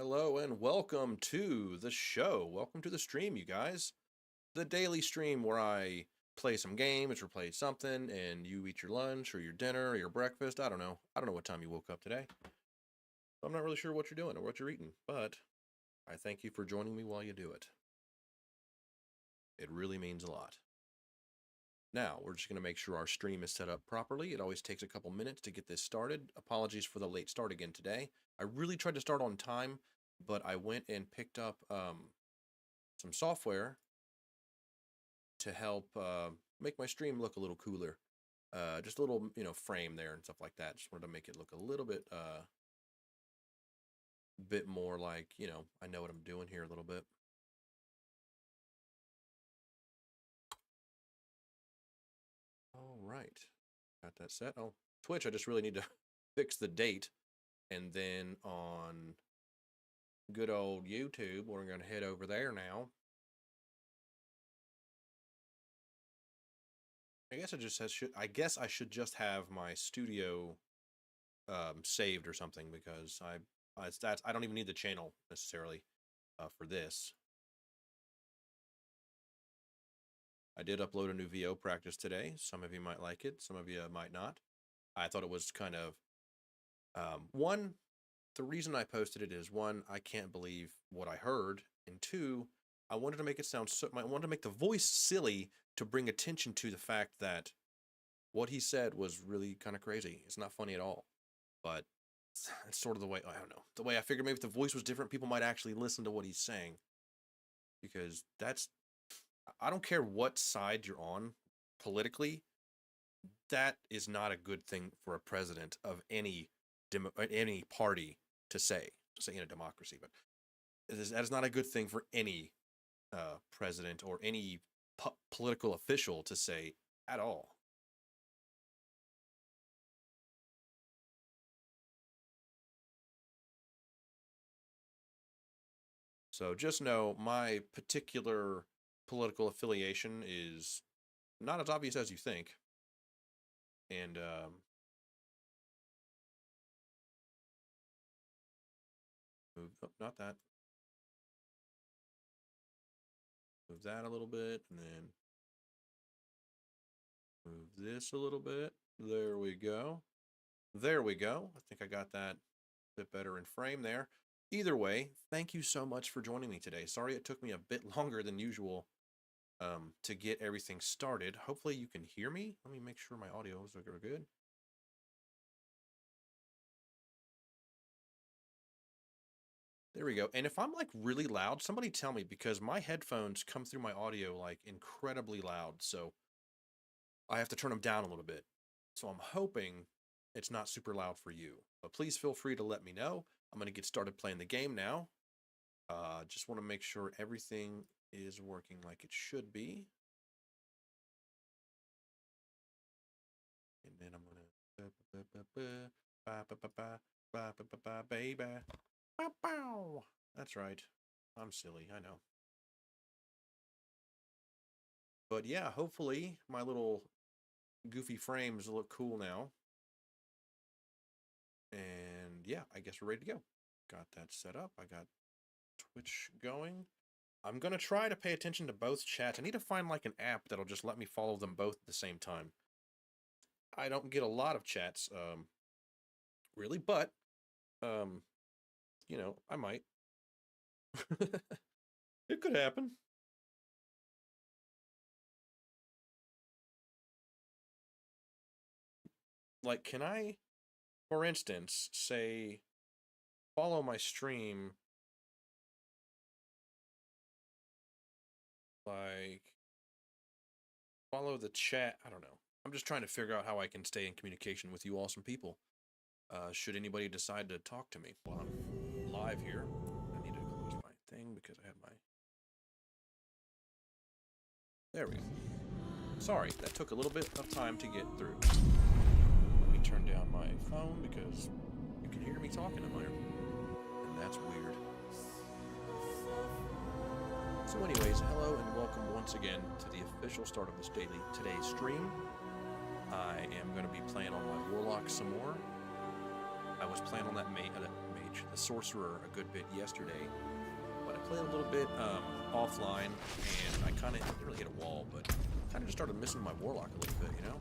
Hello and welcome to the show. Welcome to the stream, you guys. The daily stream where I play some games or play something and you eat your lunch or your dinner or your breakfast. I don't know. I don't know what time you woke up today. I'm not really sure what you're doing or what you're eating, but I thank you for joining me while you do it. It really means a lot. Now, we're just going to make sure our stream is set up properly. It always takes a couple minutes to get this started. Apologies for the late start again today. I really tried to start on time, but I went and picked up some software to help make my stream look a little cooler. Just a little, frame there and stuff like that. Just wanted to make it look a little bit more like, I know what I'm doing here a little bit. All right, got that set. Oh, Twitch, I just really need to fix the date. And then on good old YouTube, we're going to head over there now. I guess I should just have my studio saved or something, because I don't even need the channel necessarily for this. I did upload a new VO practice today. Some of you might like it, some of you might not. I thought it was kind of one. The reason I posted it is, one, I can't believe what I heard, and two, I wanted to make it sound I wanted to make the voice silly to bring attention to the fact that what he said was really kind of crazy. It's not funny at all, but it's sort of the way, I don't know, the way I figured maybe if the voice was different, people might actually listen to what he's saying, because I don't care what side you're on politically, that is not a good thing for a president of any party to say in a democracy. But that is not a good thing for any president or any political official to say at all. So just know my particular political affiliation is not as obvious as you think. And not that. Move that a little bit, and then move this a little bit. There we go. There we go. I think I got that a bit better in frame there. Either way, thank you so much for joining me today. Sorry it took me a bit longer than usual to get everything started. Hopefully you can hear me. Let me make sure my audio is good. There we go. And if I'm like really loud, somebody tell me, because my headphones come through my audio like incredibly loud. So I have to turn them down a little bit. So I'm hoping it's not super loud for you. But please feel free to let me know. I'm going to get started playing the game now. Just want to make sure everything is working like it should be. And then I'm going to baby. That's right. I'm silly, I know. But yeah, hopefully my little goofy frames look cool now. And yeah, I guess we're ready to go. Got that set up. I got Twitch going. I'm going to try to pay attention to both chats. I need to find like an app that'll just let me follow them both at the same time. I don't get a lot of chats, really, but, I might. It could happen. Like, can I, for instance, say, follow my stream, like, follow the chat? I don't know. I'm just trying to figure out how I can stay in communication with you awesome people. Should anybody decide to talk to me while I'm live here. I need to close my thing because I have my... There we go. Sorry, that took a little bit of time to get through. Let me turn down my phone because you can hear me talking in there. And that's weird. So anyways, hello and welcome once again to the official start of this today's stream. I am going to be playing on my warlock some more. I was playing on that mage mage, the sorcerer, a good bit yesterday. But I played a little bit offline, and I kind of didn't really hit a wall, but kind of just started missing my warlock a little bit, you know?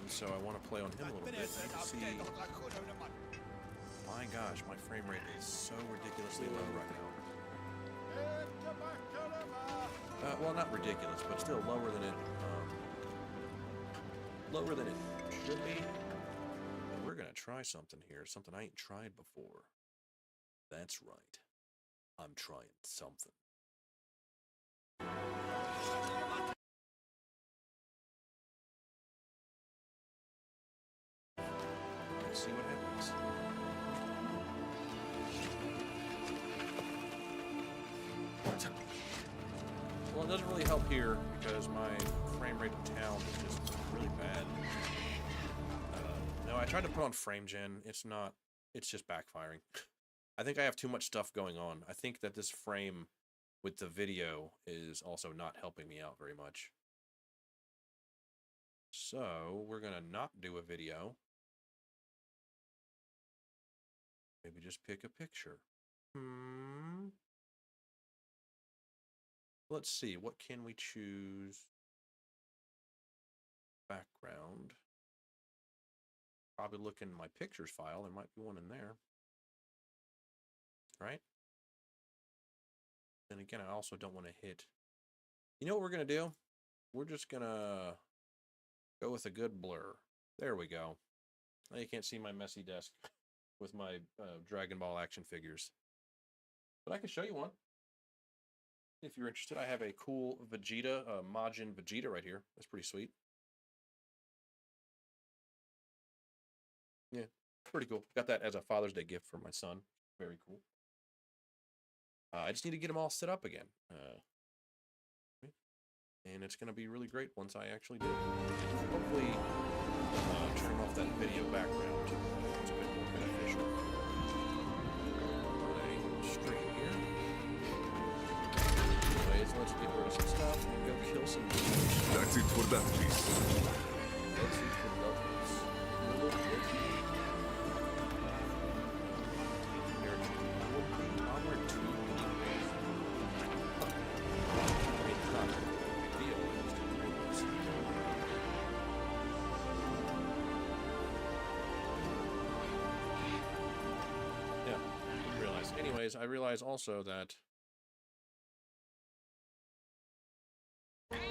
And so I want to play on him a little bit. I need to see... My gosh, my frame rate is so ridiculously low right now. Well, not ridiculous, but still lower than it should be. And we're gonna try something here, something I ain't tried before. That's right, I'm trying something. Let's see what happens. Well, it doesn't really help here because my frame rate in town is just really bad. No, I tried to put on frame gen. It's just backfiring. I think I have too much stuff going on. I think that this frame with the video is also not helping me out very much. So we're gonna not do a video. Maybe just pick a picture. Let's see, what can we choose? Background. Probably look in my pictures file. There might be one in there. Right? And again, I also don't want to hit. You know what we're going to do? We're just going to go with a good blur. There we go. Now you can't see my messy desk with my Dragon Ball action figures. But I can show you one. If you're interested, I have a cool Vegeta, Majin Vegeta right here. That's pretty sweet. Yeah, pretty cool. Got that as a Father's Day gift for my son. Very cool. I just need to get them all set up again. And it's going to be really great once I actually do. Hopefully, turn off that video background. It's a bit more beneficial. Put a string here. Anyways, let's get rid of some stuff and go kill some demons. That's it for that piece. That's it for that piece. Anyways, I realize also that... Sorry,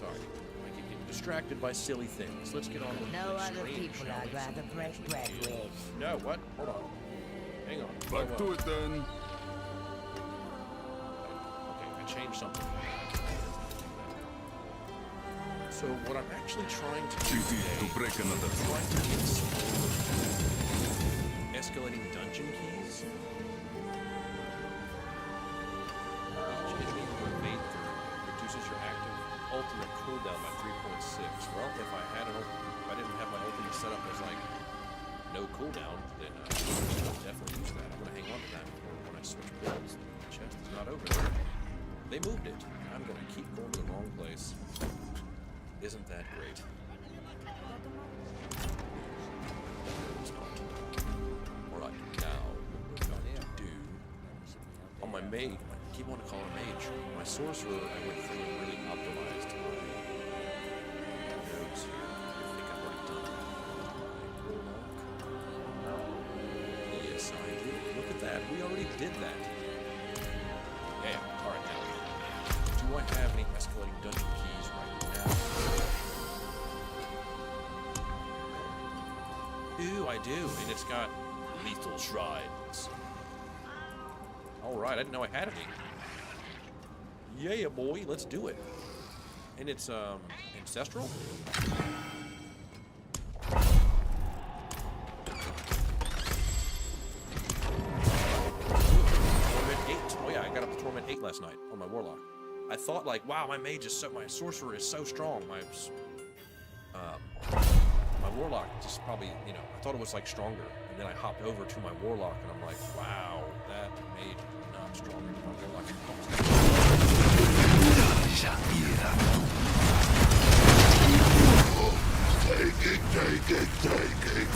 I keep getting distracted by silly things. Let's get on with No the other stream, people shall I'd we? rather break bread with. No, what? Hold on. Hang on. Back to it then. Okay, I changed something. So what I'm actually trying to do Easy today to break another is trying to get some escalating dungeon keys. Each enemy you invade through reduces your active ultimate cooldown by 3.6. Well, if I didn't have my ultimate set up as like no cooldown, then I'll definitely use that. I'm gonna hang on to that for when I switch builds. The chest is not over there. They moved it. I'm gonna keep going to the wrong place. Isn't that great? Alright, now what we're gonna do on my mage, I keep wanting to call it a mage. My sorcerer, I went through and really optimized my nodes here. I think I've already done that. Yes, I did. Look at that. We already did that. Yeah, alright now. Do I have any escalating dungeon keys right now? I do, and it's got lethal shrines. Alright, I didn't know I had any. Yeah, boy, let's do it. And it's, ancestral? Torment 8. Oh yeah, I got up to Torment 8 last night on my Warlock. I thought, like, wow, my sorcerer is so strong. My Warlock just probably, you know, I thought it was like stronger, and then I hopped over to my Warlock, and I'm like, wow, that mage is not stronger than my Warlock. Take it, take it, take it.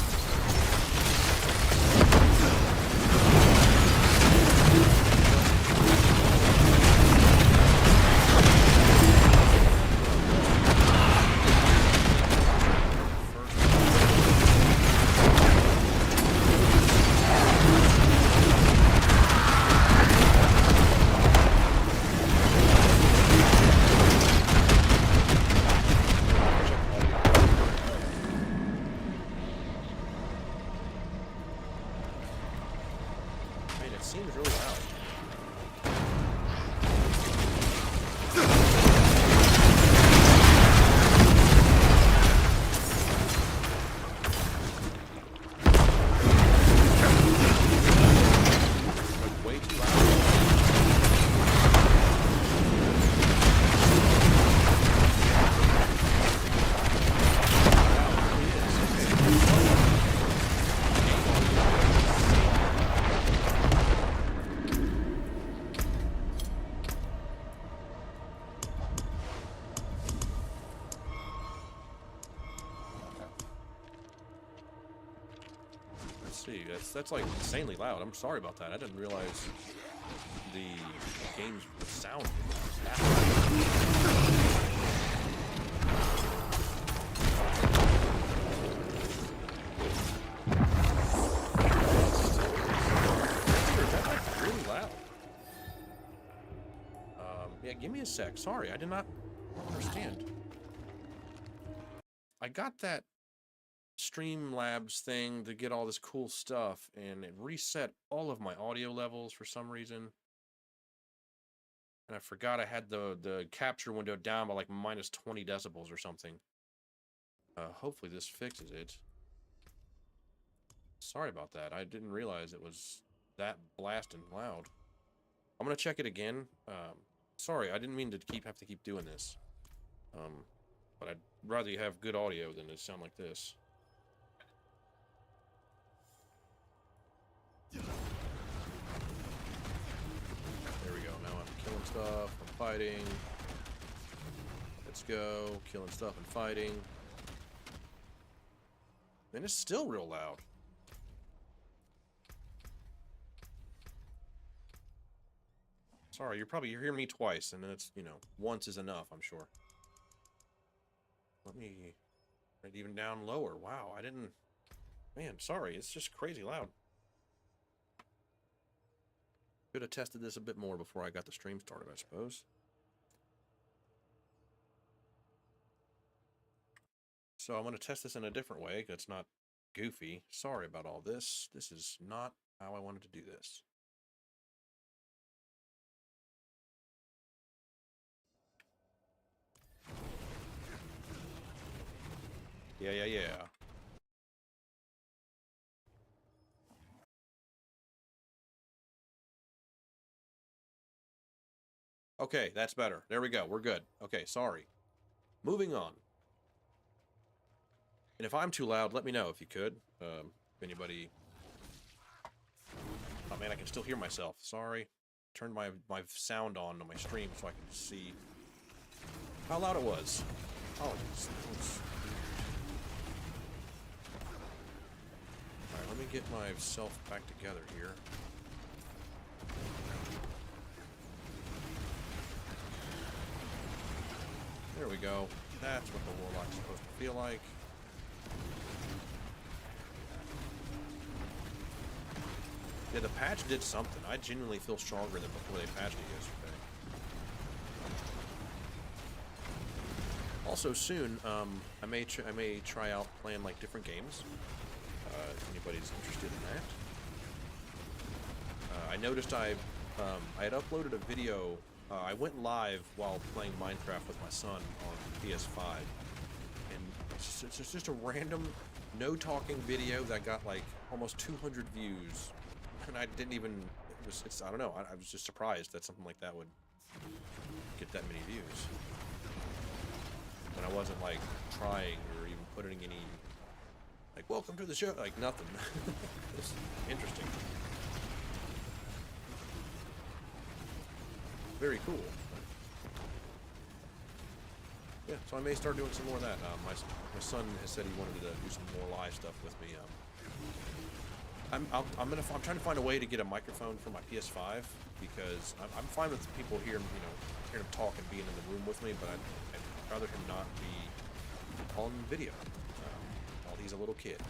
see. That's like insanely loud. I'm sorry about that. I didn't realize the game's sound was that That's really loud. Yeah, give me a sec. Sorry, I did not understand. I got that Streamlabs thing to get all this cool stuff, and it reset all of my audio levels for some reason. And I forgot I had the capture window down by like minus 20 decibels or something. Hopefully this fixes it. Sorry about that. I didn't realize it was that blasting loud. I'm gonna check it again. Sorry, I didn't mean to have to keep doing this. But I'd rather you have good audio than it sound like this. There we go. Now I'm killing stuff. I'm fighting. Let's go. Killing stuff and fighting. And it's still real loud. Sorry, you're hearing me twice, and then it's, you know, once is enough, I'm sure. Let me write even down lower. Wow, I didn't... Man, sorry, it's just crazy loud. Could have tested this a bit more before I got the stream started, I suppose. So I'm going to test this in a different way. That's not goofy. Sorry about all this. This is not how I wanted to do this. Yeah. Okay, that's better. There we go. We're good. Okay, sorry. Moving on. And if I'm too loud, let me know if you could. If anybody... Oh man, I can still hear myself. Sorry. Turned my sound on my stream so I can see how loud it was. Apologies. Alright, let me get myself back together here. There we go. That's what the warlock's supposed to feel like. Yeah, the patch did something. I genuinely feel stronger than before they patched it yesterday. Also soon, I may try out playing like different games. If anybody's interested in that. I noticed I had uploaded a video. I went live while playing Minecraft with my son on PS5, and it's just a random, no talking video that got like almost 200 views, and I didn't even. I don't know. I was just surprised that something like that would get that many views, and I wasn't like trying or even putting any like welcome to the show, like nothing. It's interesting. Very cool. Yeah, so I may start doing some more of that. My son has said he wanted to do some more live stuff with me. I'm trying to find a way to get a microphone for my PS5 because I'm fine with people hearing him talk and being in the room with me, but I'd rather him not be on video while he's a little kid.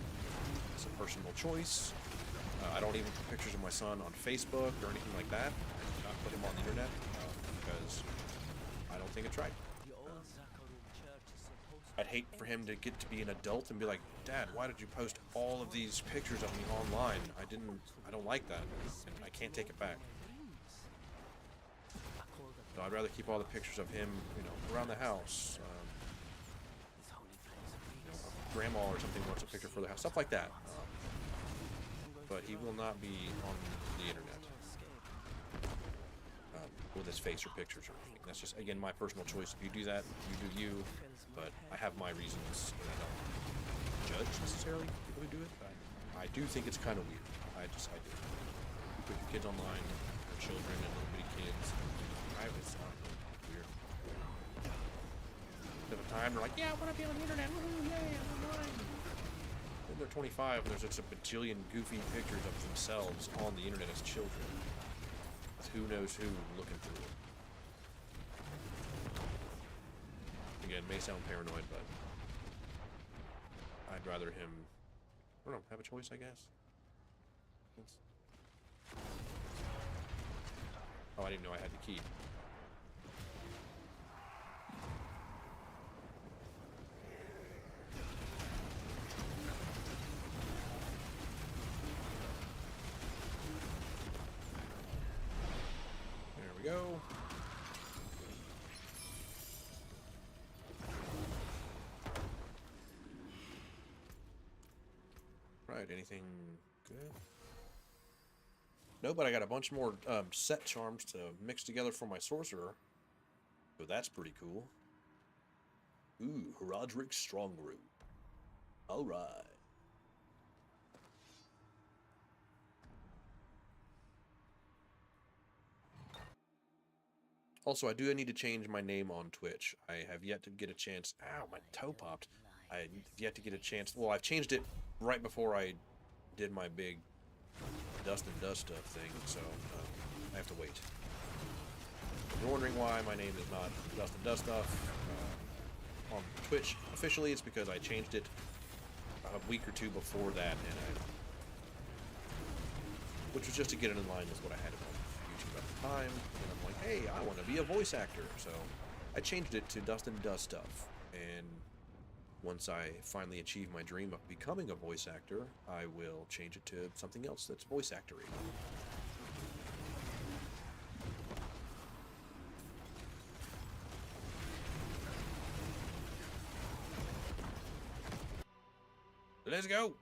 It's a personal choice. I don't even put pictures of my son on Facebook or anything like that. I do not put him on the internet because I don't think it's right. I'd hate for him to get to be an adult and be like, Dad, why did you post all of these pictures of me online? I don't like that. And I can't take it back. So I'd rather keep all the pictures of him, around the house. Grandma or something wants a picture for the house, stuff like that. But he will not be on the internet with his face or pictures or anything. That's just, again, my personal choice. If you do that, you do you. But I have my reasons, and I don't judge necessarily people who do it. But I do think it's kind of weird. I do. You put your kids online, your children and little bitty kids. It's weird. At the time, they're like, yeah, I want to be on the internet. Woohoo, yay, I'm online. And they're 25 and there's just a bajillion goofy pictures of themselves on the internet as children. With who knows who looking through it. Again, may sound paranoid, but I'd rather him, I don't know, have a choice, I guess. Oh, I didn't know I had the key. There we go. Right, anything good? No, but I got a bunch more set charms to mix together for my sorcerer. So that's pretty cool. Ooh, Roderick's Strong Room. Alright. Also, I do need to change my name on Twitch. I have yet to get a chance. Ow, my toe popped. I have yet to get a chance. Well, I've changed it right before I did my big dust and dust stuff thing, so I have to wait. If you're wondering why my name is not Dust and Dust Stuff on Twitch officially, it's because I changed it a week or two before that, which was just to get it in line with what I had on YouTube at the time. And I'm like, hey, I want to be a voice actor, so I changed it to Dust and Dust Stuff. And once I finally achieve my dream of becoming a voice actor, I will change it to something else that's voice actory. Let's go!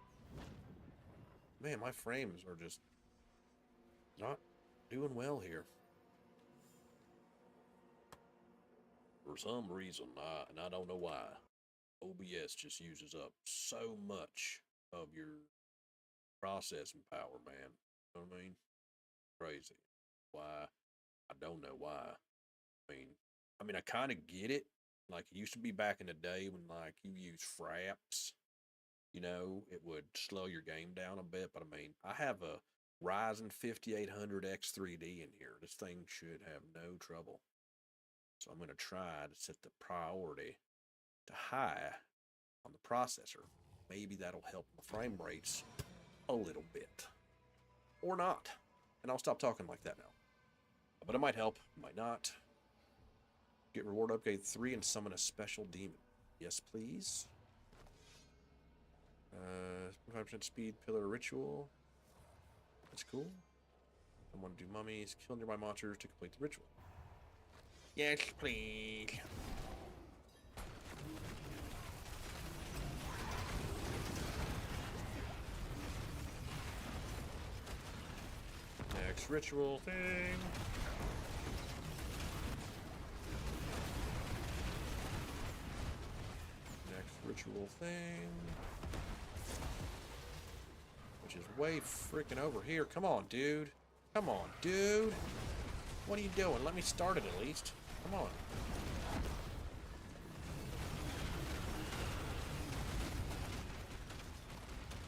Man, my frames are just not doing well here. For some reason, and I don't know why. OBS just uses up so much of your processing power, man. You know what I mean? Crazy. Why? I don't know why. I mean, I kind of get it. Like, it used to be back in the day when, like, you use fraps. You know, it would slow your game down a bit. But, I mean, I have a Ryzen 5800X3D in here. This thing should have no trouble. So I'm going to try to set the priority to high on the processor. Maybe that'll help the frame rates a little bit. Or not. And I'll stop talking like that now. But it might help, might not. Get reward upgrade 3 and summon a special demon. Yes, please. 5% speed, pillar ritual. That's cool. I want to do mummies, kill nearby monsters to complete the ritual. Yes, please. Next ritual thing. Next ritual thing. Which is way freaking over here. Come on, dude. Come on, dude. What are you doing? Let me start it at least. Come on.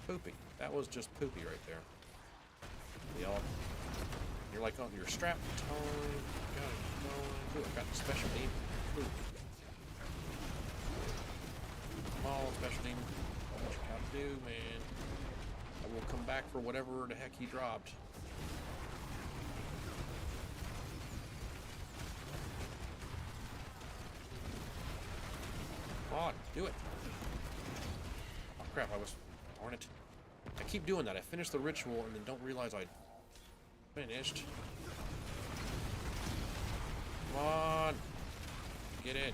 Poopy. That was just poopy right there. Y'all. You're like on your strap time. Got it going. Ooh, I got the special demon. Ooh. Come on, special demon. What you gotta do, man. I will come back for whatever the heck he dropped. Come on, do it. Oh crap, darn it. I keep doing that. I finish the ritual and then don't realize I finished. Come on. Get in.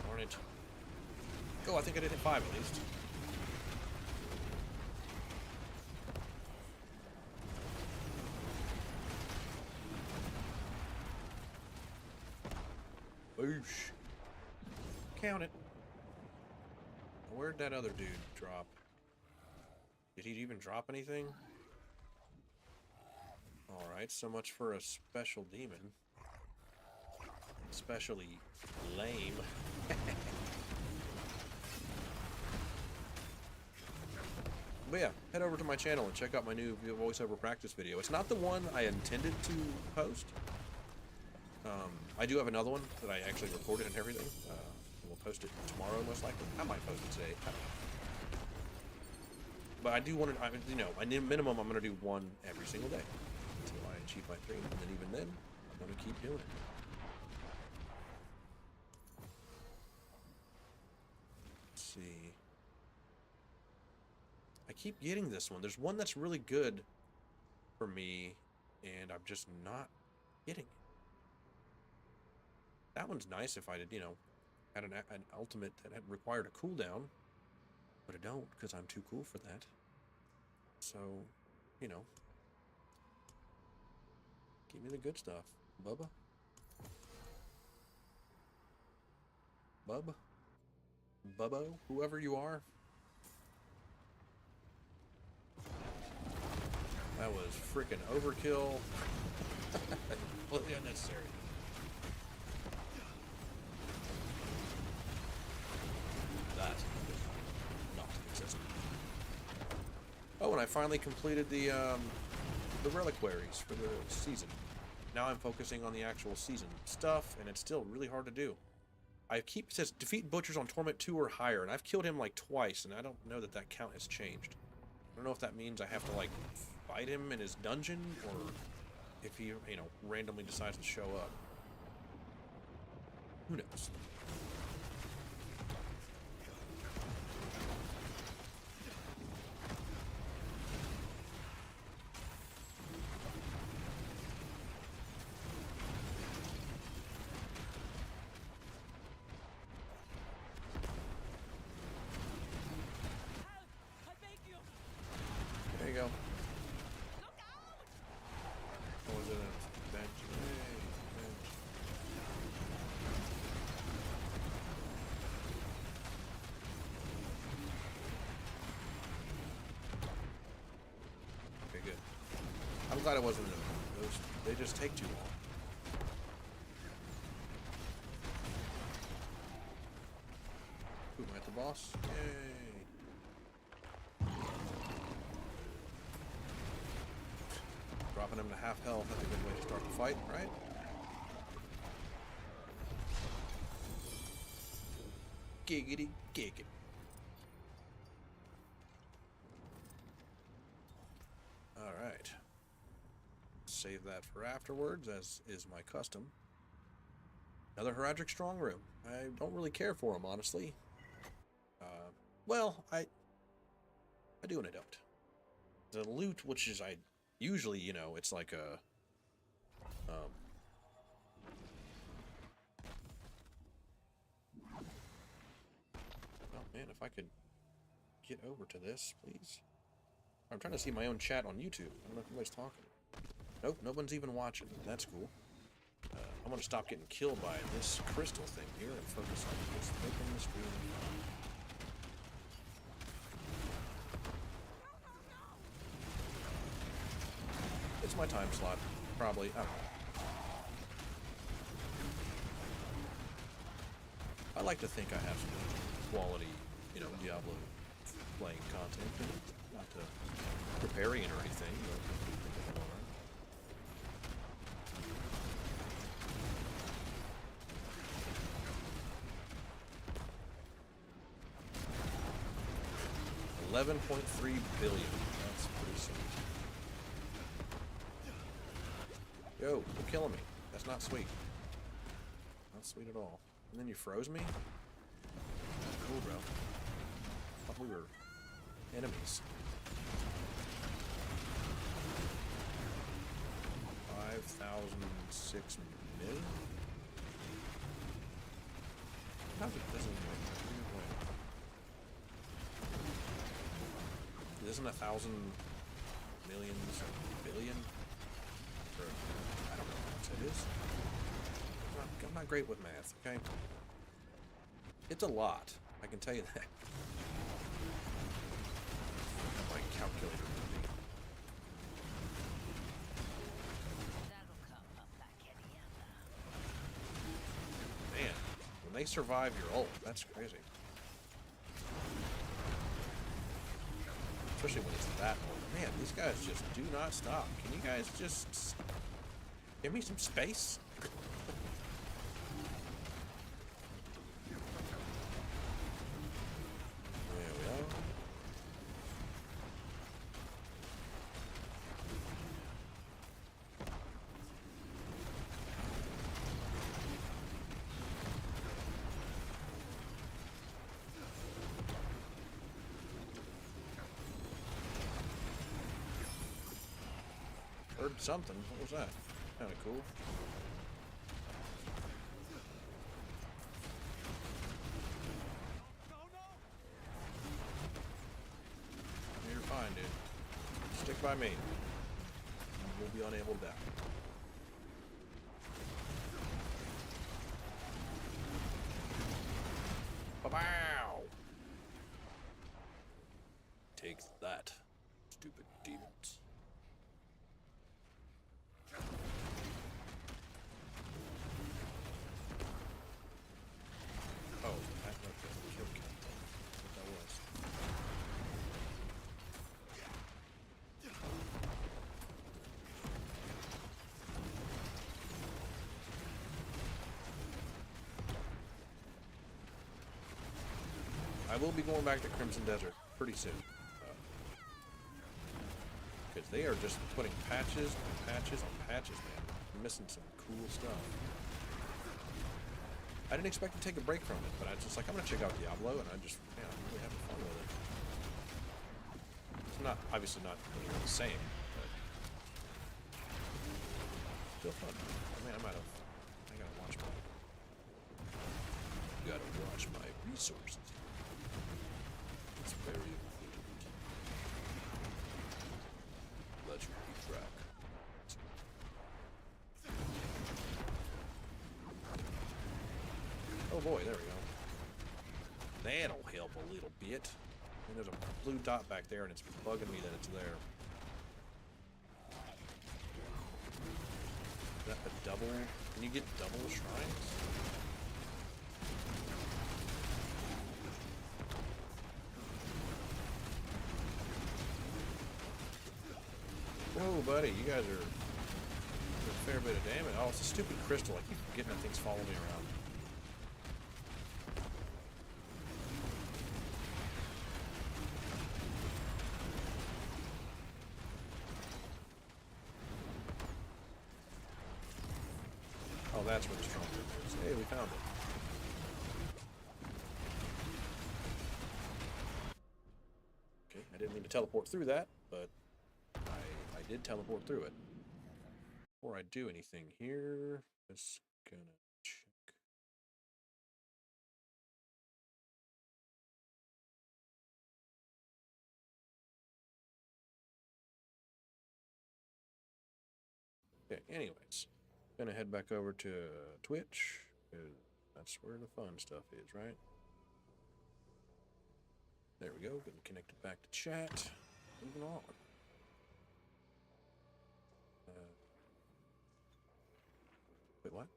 Darn it. Oh, I think I did hit 5 at least. Boosh. Count it. Where'd that other dude drop? Did he even drop anything? Alright, so much for a special demon. Especially lame. But yeah, head over to my channel and check out my new voiceover practice video. It's not the one I intended to post. I do have another one that I actually recorded and everything. We'll post it tomorrow, most likely. I might post it today. I don't know. But I do want to, you know, minimum, I'm going to do one every single day until I achieve my dream. And then even then, I'm going to keep doing it. Let's see. I keep getting this one. There's one that's really good for me, and I'm just not getting it. That one's nice if I did, you know, had an ultimate that had required a cooldown, but I don't because I'm too cool for that. So, you know, give me the good stuff, Bubba. Bubbo, whoever you are. That was freaking overkill. Completely unnecessary. That's not excessive. Oh, and I finally completed the reliquaries for the season. Now I'm focusing on the actual season stuff, and it's still really hard to do. It says defeat butchers on Torment 2 or higher, and I've killed him like twice, and I don't know that that count has changed. I don't know if that means I have to like fight him in his dungeon, or if he, you know, randomly decides to show up. Who knows? There you go. What was it? A bench? Hey, bench. Okay, good. I'm glad it wasn't those. They just take too long. Ooh, am I at the boss? Yay! Dropping him to half health, that's a good way to start the fight, right? Giggity, giggity. Alright. Save that for afterwards, as is my custom. Another Heraldric Strong Room. I don't really care for them, honestly. Well, I do and I don't. The loot, which is, usually, you know, it's like a, oh man, if I could get over to this, please. I'm trying to see my own chat on YouTube. I don't know if anybody's talking. Nope, no one's even watching. That's cool. I'm gonna stop getting killed by this crystal thing here and focus on just making the stream. It's my time slot, probably. I don't know. I like to think I have some quality, you know, Diablo playing content. Not preparing it or anything, but $11.3 billion. That's pretty sweet. Yo, you're killing me. That's not sweet. Not sweet at all. And then you froze me? Cool, bro. Thought we were enemies. 5,006 million? How's it doesn't even isn't 1,000 millions a billion? Or, I don't know how much it is. I'm not great with math, okay? It's a lot. I can tell you that. My calculator would be. Man, when they survive your ult, that's crazy. especially when it's that old. Man, these guys just do not stop. Can you guys just give me some space? There we go. Heard something. What was that? Kind of cool. You're fine, dude. Stick by me. You'll be unable to die. Ba-bow! Take that, stupid demons. Oh, that looked like a kill count thing. That's what that was. I will be going back to Crimson Desert pretty soon. Because they are just putting patches on patches on patches, man. I'm missing some cool stuff. I didn't expect to take a break from it, but I was just like, I'm gonna check out Diablo, and I just, yeah, I'm really having fun with it. It's not, obviously not the same, but still fun. I mean, I gotta watch my resources. It's very important. Let's keep track. Oh boy, there we go. That'll help a little bit. And there's a blue dot back there, and it's bugging me that it's there. Is that a double? Can you get double shrines? Whoa, buddy, you guys are a fair bit of damage. Oh, it's a stupid crystal. I keep forgetting that thing's following me around. Oh, that's where the strong group is. Hey, we found it. Okay, I didn't mean to teleport through that, but I did teleport through it. Before I do anything here, just gonna check. Okay, anyways, gonna head back over to Twitch, 'cause that's where the fun stuff is, right? There we go, getting connected back to chat. Moving on. Wait, what?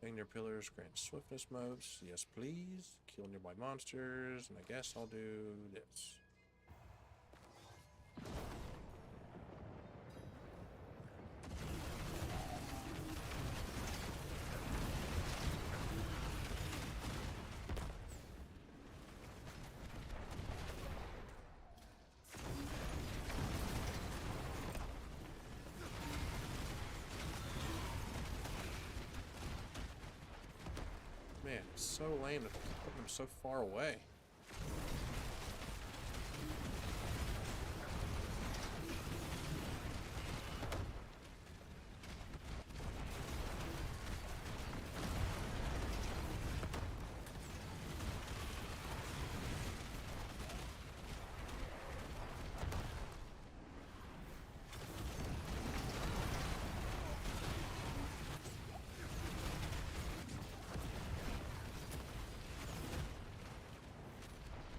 Hitting their pillars grants swiftness modes. Yes, please. Kill nearby monsters, and I guess I'll do this. Man, it's so lame that they're putting them so far away.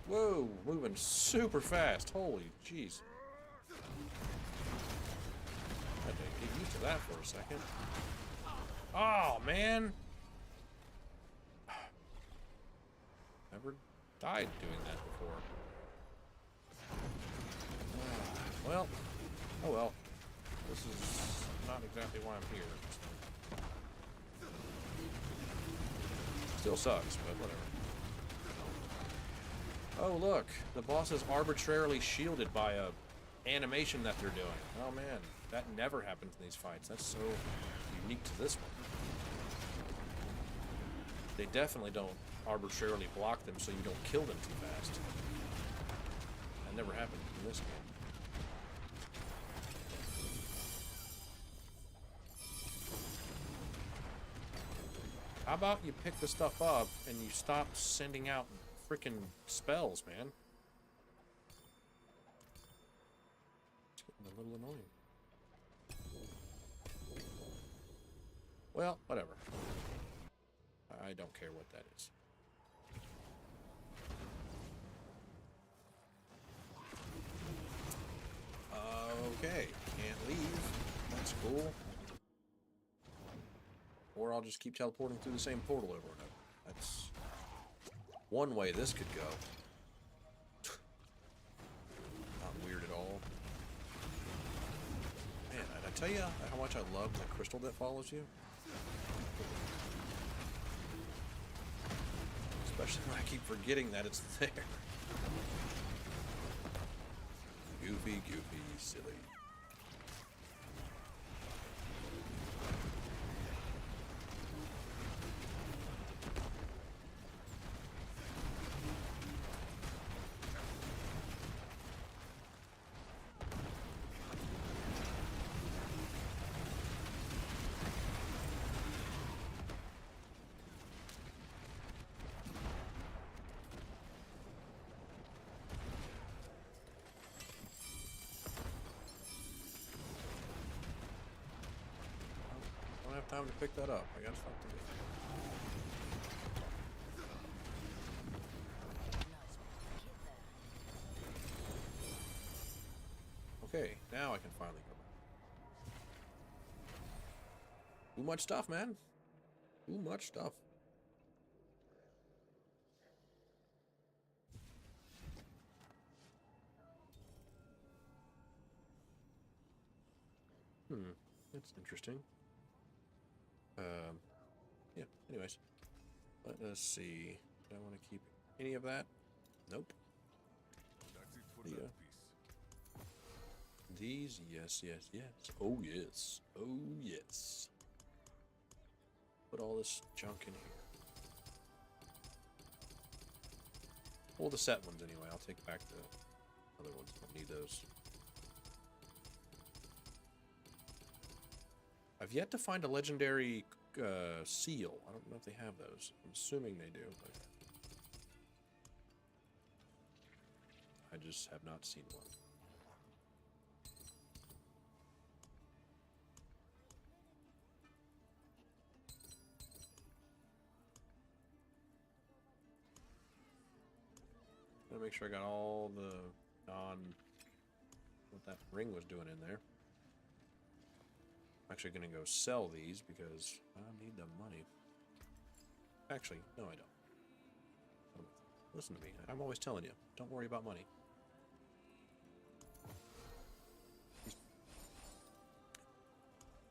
Whoa, moving super fast. Holy jeez. Had to get used to that for a second. Oh, man. died doing that before. Well, oh well. This is not exactly why I'm here. Still sucks, but whatever. Oh look, the boss is arbitrarily shielded by a animation that they're doing. Oh man, that never happens in these fights. That's so unique to this one. They definitely don't arbitrarily block them so you don't kill them too fast. That never happened in this game. How about you pick the stuff up and you stop sending out freaking spells, man? It's getting a little annoying. Well, whatever. I don't care what that is. Okay, can't leave. That's cool. Or I'll just keep teleporting through the same portal over and over. That's one way this could go. Not weird at all. Man, did I tell you how much I love the crystal that follows you? Especially when I keep forgetting that it's there. Goofy, silly. I don't have time to pick that up. I got stuff to do. Okay, now I can finally go back. Too much stuff, man. Too much stuff. That's interesting. Yeah, anyways. Let us see. Do I want to keep any of that? Nope. That's it for that piece. These, yes. Oh, yes. Oh, yes. Put all this junk in here. Well, the set ones anyway. I'll take back the other ones. Don't need those. I've yet to find a legendary seal. I don't know if they have those. I'm assuming they do, but I just have not seen one. Gotta make sure I got all the what that ring was doing in there. I'm actually gonna go sell these because I need the money. Actually, no, I don't. Listen to me. I'm always telling you, don't worry about money.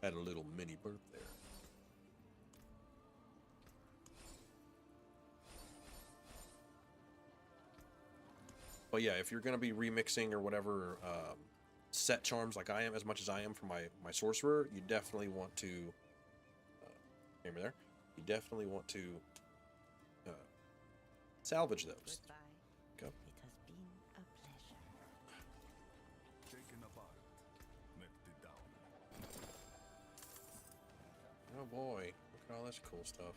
Had a little mini burp there. But yeah, if you're gonna be remixing or whatever set charms like I am, as much as I am for my sorcerer, you definitely want to remember there. You definitely want to salvage those. Goodbye. Go. It has been a pleasure. Taken apart. Melted down. Oh boy, look at all this cool stuff.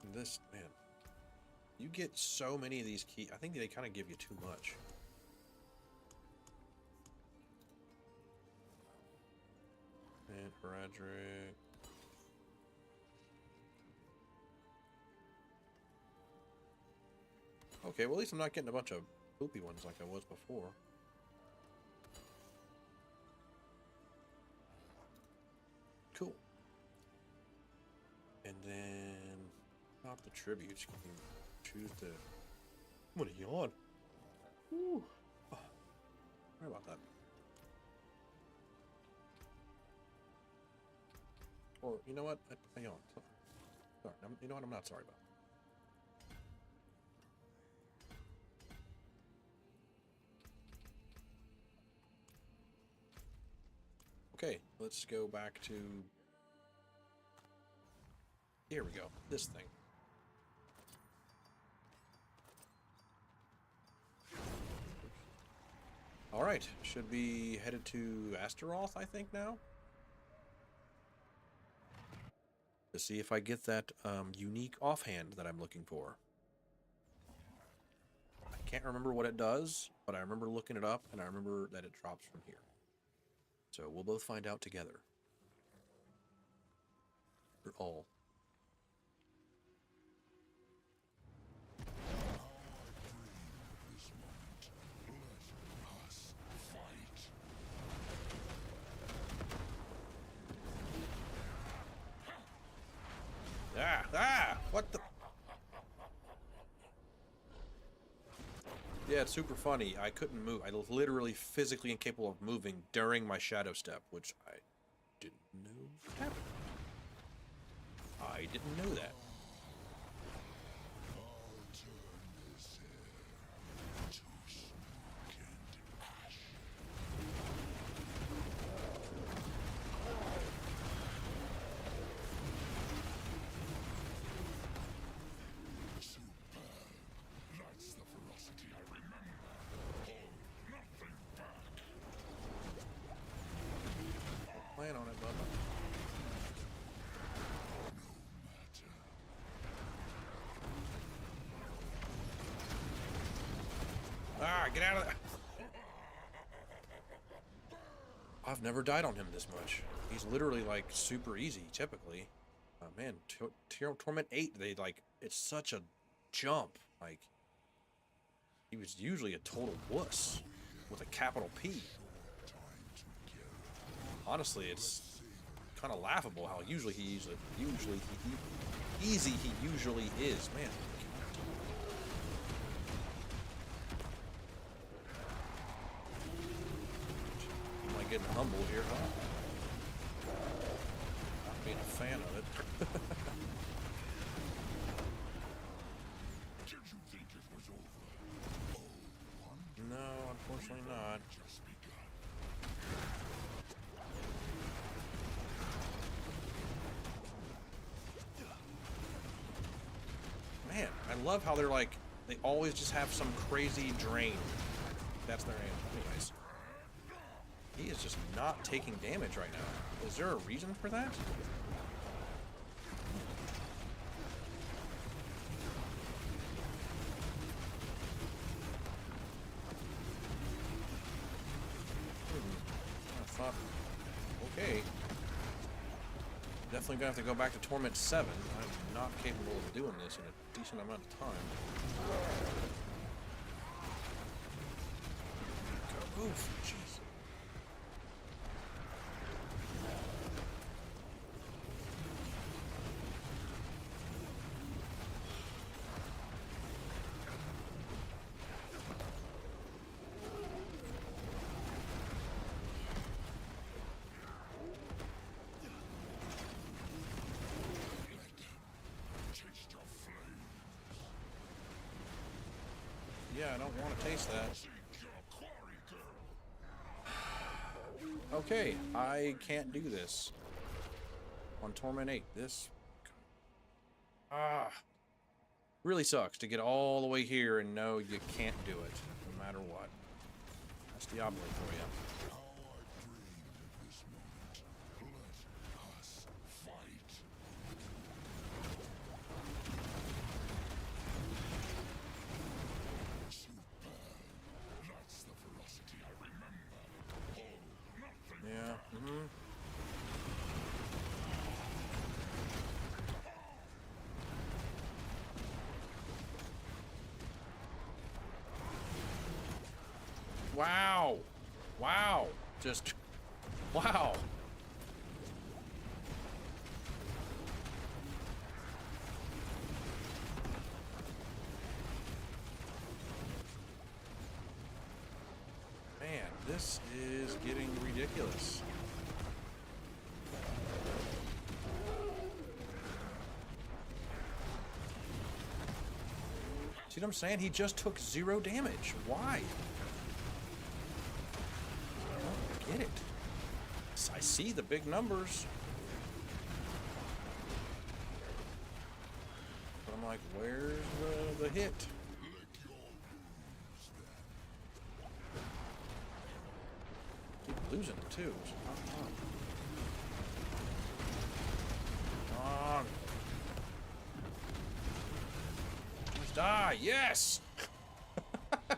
And this, man, you get so many of these keys. I think they kind of give you too much. And Heradric. Okay, well at least I'm not getting a bunch of poopy ones like I was before. Cool. And then Drop the tributes. You can choose to. I'm gonna yawn. Whew. Oh, sorry about that. Or you know what? I yawned. Sorry. You know what? I'm not sorry about. Okay, let's go back to. Here we go. This thing. Alright, should be headed to Astaroth, I think, now? To see if I get that unique offhand that I'm looking for. I can't remember what it does, but I remember looking it up, and I remember that it drops from here. So we'll both find out together. Or all. What the? Yeah, it's super funny. I couldn't move. I was literally physically incapable of moving during my shadow step, which I didn't know happened. I didn't know that. Plan on it, Bubba. Ah, get out of there. I've never died on him this much. He's literally like super easy, typically. Man, Torment 8, they like, it's such a jump. Like, he was usually a total wuss with a capital P. Honestly, it's kind of laughable how usually he easy he usually is. Man. Am I getting humble here, huh? Not being a fan of it. Did you think it was over? Oh, No, unfortunately not. just begun. Man, I love how they're like, they always just have some crazy drain. That's their aim. Anyways. He is just not taking damage right now. Is there a reason for that? I thought, okay. Definitely gonna have to go back to Torment 7. I'm not capable of doing this in a decent amount of time. Oof, jeez. Taste your flame. Yeah, I don't want to taste that. Seek your quarry, girl. Okay, I can't do this. On Torment 8, this... really sucks to get all the way here and know you can't do it, no matter what. That's Diablo for you. How I dreamed of this moment. Let us fight. Superb. That's the ferocity I remember. Oh, nothing. Yeah, Wow! Wow! Just... Wow! This is getting ridiculous. See what I'm saying? He just took 0 damage. Why? I don't get it. I see the big numbers. But I'm like, where's the hit? Keep losing too. Come on. Let's die. Yes.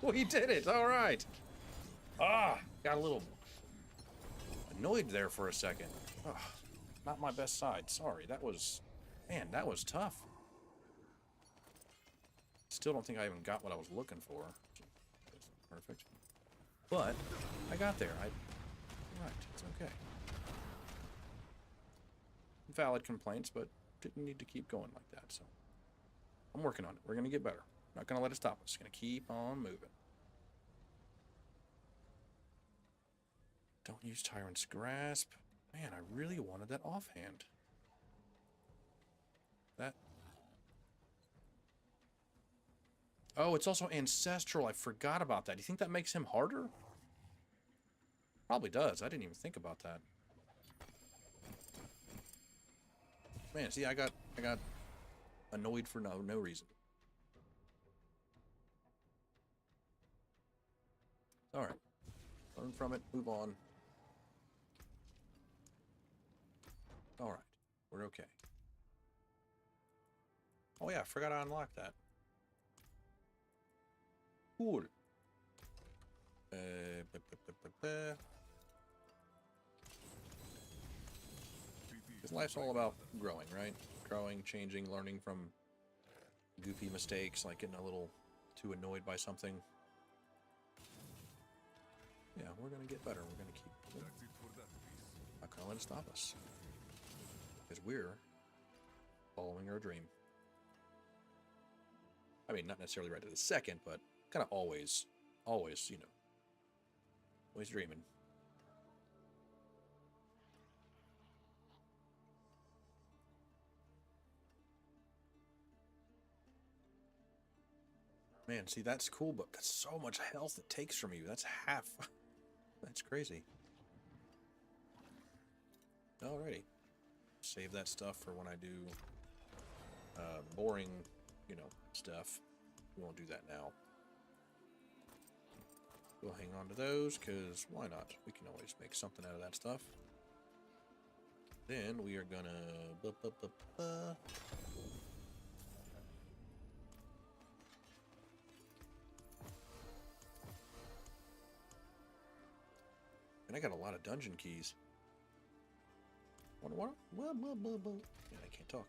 We did it. All right. Got a little annoyed there for a second. Ugh, not my best side. Sorry. That was, man, that was tough. Still don't think I even got what I was looking for. Perfect. But I got there. Right, it's okay. Valid complaints, but didn't need to keep going like that, so I'm working on it. We're gonna get better. Not gonna let it stop us. Gonna keep on moving. Don't use Tyrant's Grasp. Man, I really wanted that offhand. That. Oh, it's also ancestral. I forgot about that. Do you think that makes him harder? Probably does. I didn't even think about that. Man, see, I got annoyed for no reason. All right. Learn from it. Move on. All right. We're okay. Oh yeah, I forgot I unlocked that. Cool. Because life's all about growing, right? Growing, changing, learning from goofy mistakes, like getting a little too annoyed by something. Yeah, we're gonna get better. We're gonna keep. Not gonna let it stop us. Because we're following our dream. I mean, not necessarily right to the second, but kind of always, you know, always dreaming. Man, see, that's cool, but that's so much health it takes from you. That's half. That's crazy. Alrighty. Save that stuff for when I do boring, you know, stuff. We won't do that now. We'll hang on to those, because why not? We can always make something out of that stuff. Then we are gonna... And I got a lot of dungeon keys. What? Yeah, I can't talk.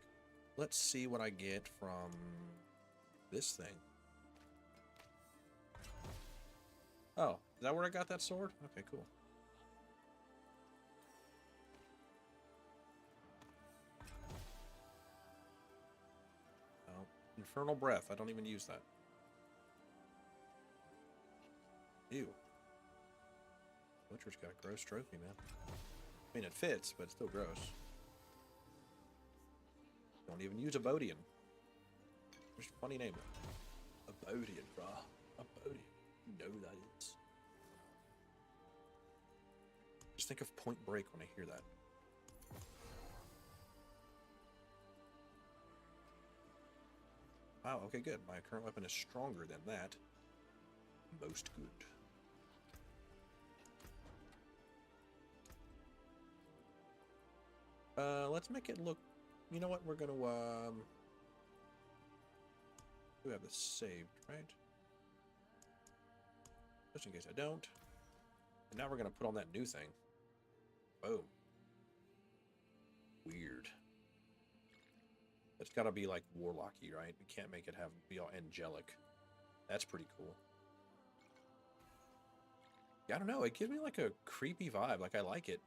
Let's see what I get from this thing. Oh, is that where I got that sword? Okay, cool. Oh, Infernal Breath. I don't even use that. Ew. Butcher's got a gross trophy, man. I mean, it fits, but it's still gross. Don't even use Abodian. Just a funny name. Abodian, brah. Abodian. You know who that is. Just think of Point Break when I hear that. Wow, okay, good. My current weapon is stronger than that. Most good. Let's make it look... You know what? We're gonna, we have this saved, right? Just in case I don't. And now we're gonna put on that new thing. Boom. Weird. It's gotta be like warlocky, right? We can't make it be all angelic. That's pretty cool. Yeah, I don't know. It gives me like a creepy vibe. Like, I like it.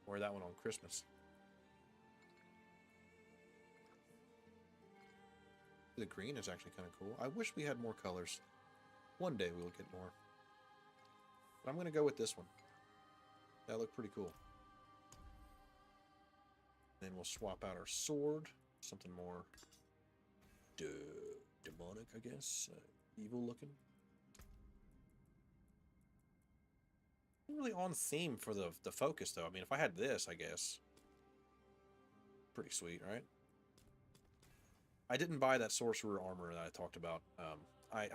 Wear that one on Christmas. The green is actually kind of cool. I wish we had more colors. One day we will get more. But I'm going to go with this one. That looked pretty cool. Then we'll swap out our sword. Something more demonic, I guess. Evil looking. Not really on theme for the focus, though. I mean, if I had this, I guess. Pretty sweet, right? I didn't buy that sorcerer armor that I talked about. I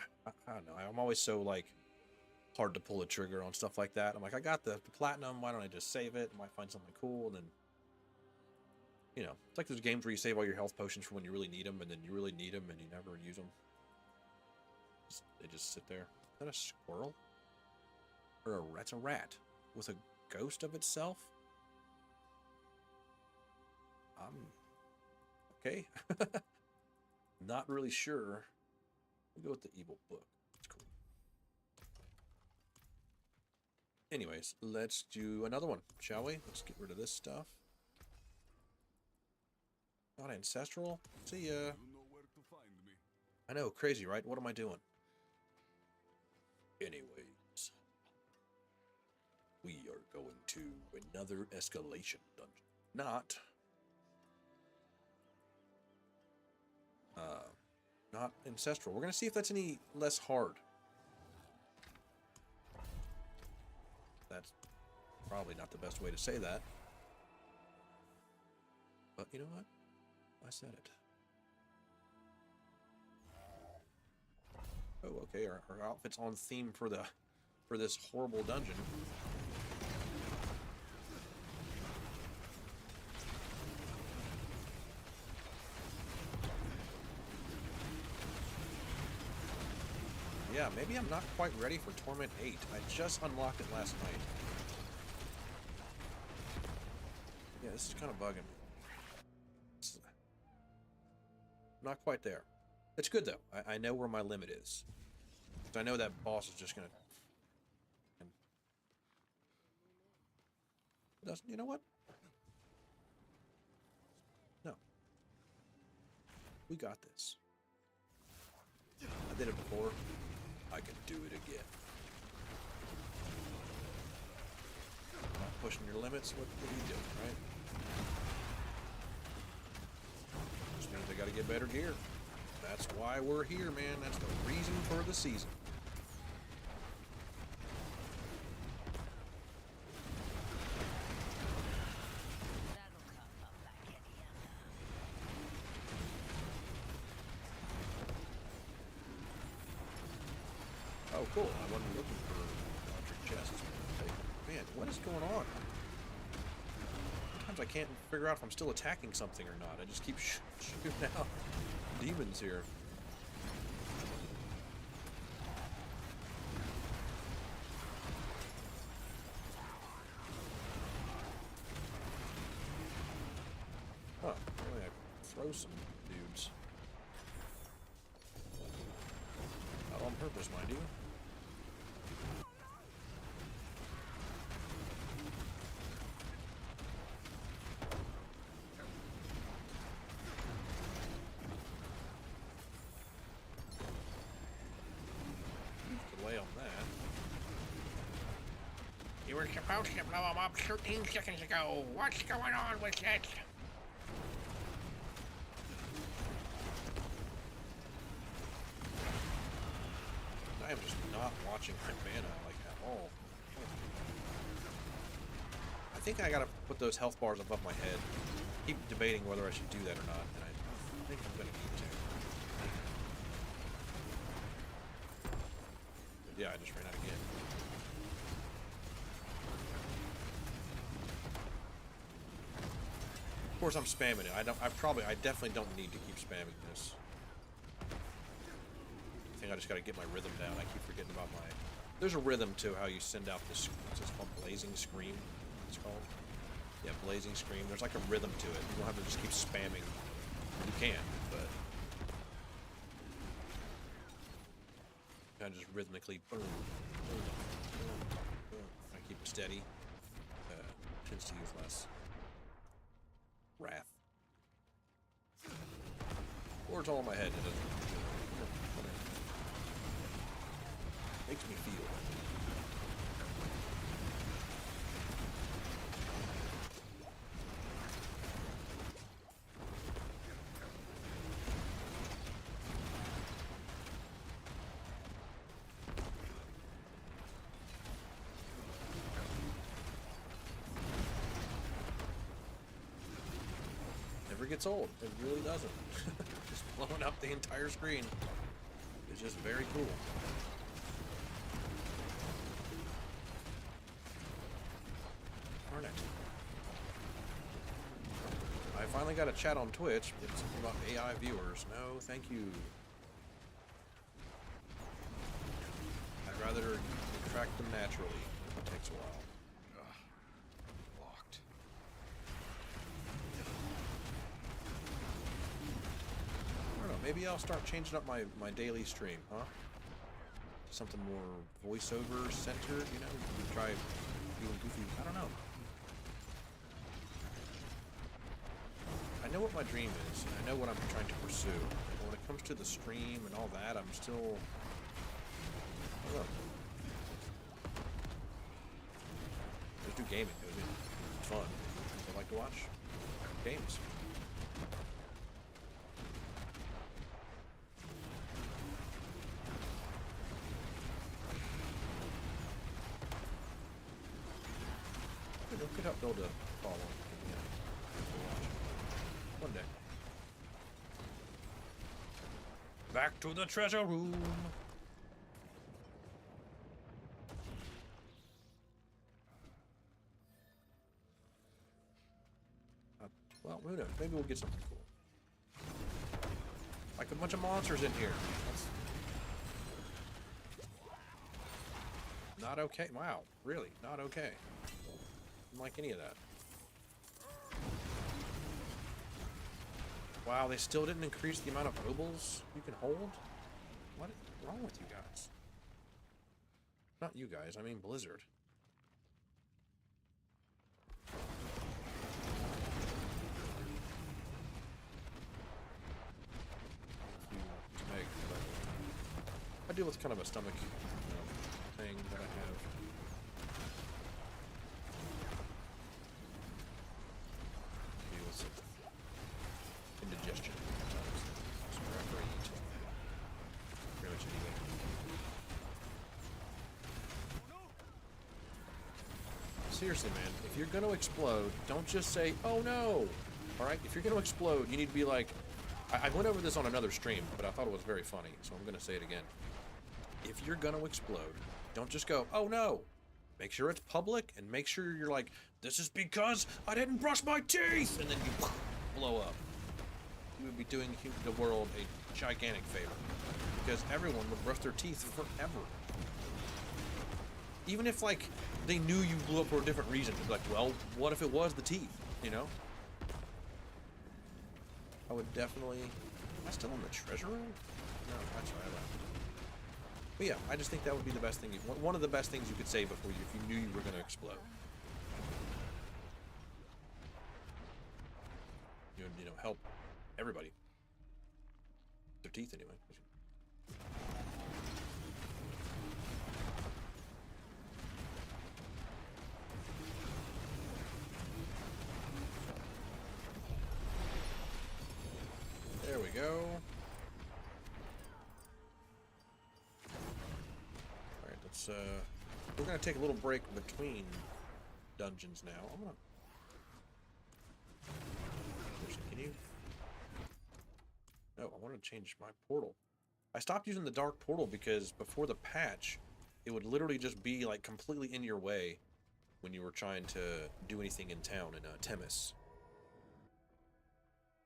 don't know. I'm always so, like, hard to pull a trigger on stuff like that. I'm like, I got the platinum. Why don't I just save it? I might find something cool, and then, you know, it's like those games where you save all your health potions for when you really need them, and then you really need them, and you never use them. They just sit there. Is that a squirrel? Or that's a rat with a ghost of itself? Okay. Not really sure. We'll go with the evil book. It's cool. Anyways, let's do another one, shall we? Let's get rid of this stuff. Not ancestral. See ya. You know where to find me. I know, crazy, right? What am I doing? Anyways, we are going to another escalation dungeon. Not ancestral. We're gonna see if that's any less hard. That's probably not the best way to say that. But you know what? I said it. Oh, okay. Our outfit's on theme for this horrible dungeon. Yeah, maybe I'm not quite ready for Torment 8. I just unlocked it last night. Yeah, this is kind of bugging me. It's not quite there. It's good, though. I know where my limit is. I know that boss is just going to... You know what? No. We got this. I did it before. I can do it again. Not pushing your limits. What are you doing, right? Just means I gotta get better gear. That's why we're here, man. That's the reason for the season. Oh, cool. I wasn't looking for electric chests. Man, what is going on? Sometimes I can't figure out if I'm still attacking something or not. I just keep shooting out demons here. Huh. Really, I throw some dudes. Not on purpose, mind you. Delay on that. You were supposed to blow him up 13 seconds ago. What's going on with that? I am just not watching my mana, like, at all. I think I gotta put those health bars above my head. Keep debating whether I should do that or not, and I think I'm gonna need to. But yeah, I just ran out again. Of course, I'm spamming it. I definitely don't need to keep spamming this. I think I just gotta get my rhythm down. I keep forgetting about my... There's a rhythm to how you send out this... What's this called? Blazing Scream? It's called? Yeah, Blazing Scream. There's like a rhythm to it. You don't have to just keep spamming. You can, but... Kind of just rhythmically... Boom, boom, boom, boom. I keep it steady. Tends to use less wrath. Or it's all in my head. It doesn't... Makes me feel. Never gets old. It really doesn't. Just blowing up the entire screen is just very cool. Darn it. I finally got a chat on Twitch. It's something about AI viewers. No, thank you. I'd rather attract them naturally. It takes a while. Locked. I don't know, maybe I'll start changing up my daily stream, huh? Something more voiceover centered, you know? Try doing goofy, I don't know. I know what my dream is, and I know what I'm trying to pursue. But when it comes to the stream and all that, I'm still... I don't know. Just do gaming, it's fun. I like to watch games. It could help build a following. One day. Back to the treasure room. Well, who knows? Maybe we'll get something cool. Like a bunch of monsters in here. That's not okay. Wow, really? Not okay. Didn't like any of that. Wow, they still didn't increase the amount of obols you can hold? What is wrong with you guys? Not you guys, I mean Blizzard. I deal with kind of a stomach thing that I have. Deal with some indigestion sometimes. So wherever I eat, pretty much anything. Seriously, man, if you're gonna explode, don't just say, "Oh no!" All right, if you're gonna explode, you need to be like. I went over this on another stream, but I thought it was very funny, so I'm gonna say it again. If you're gonna explode, don't just go, "Oh no!" Make sure it's public, and make sure you're like, "This is because I didn't brush my teeth!" And then you blow up. You would be doing the world a gigantic favor. Because everyone would brush their teeth forever. Even if, like, they knew you blew up for a different reason. They'd be like, well, what if it was the teeth, you know? I would definitely... Am I still in the treasure room? No, that's right. I left. But yeah, I just think that would be the best thing. One of the best things you could say before if you knew you were going to explode. You would, help everybody. Their teeth, anyway. There we go. Alright, let's, we're gonna take a little break between dungeons now. I'm gonna... Can you... No, I want to change my portal. I stopped using the dark portal because before the patch, it would literally just be, like, completely in your way when you were trying to do anything in town in Temis.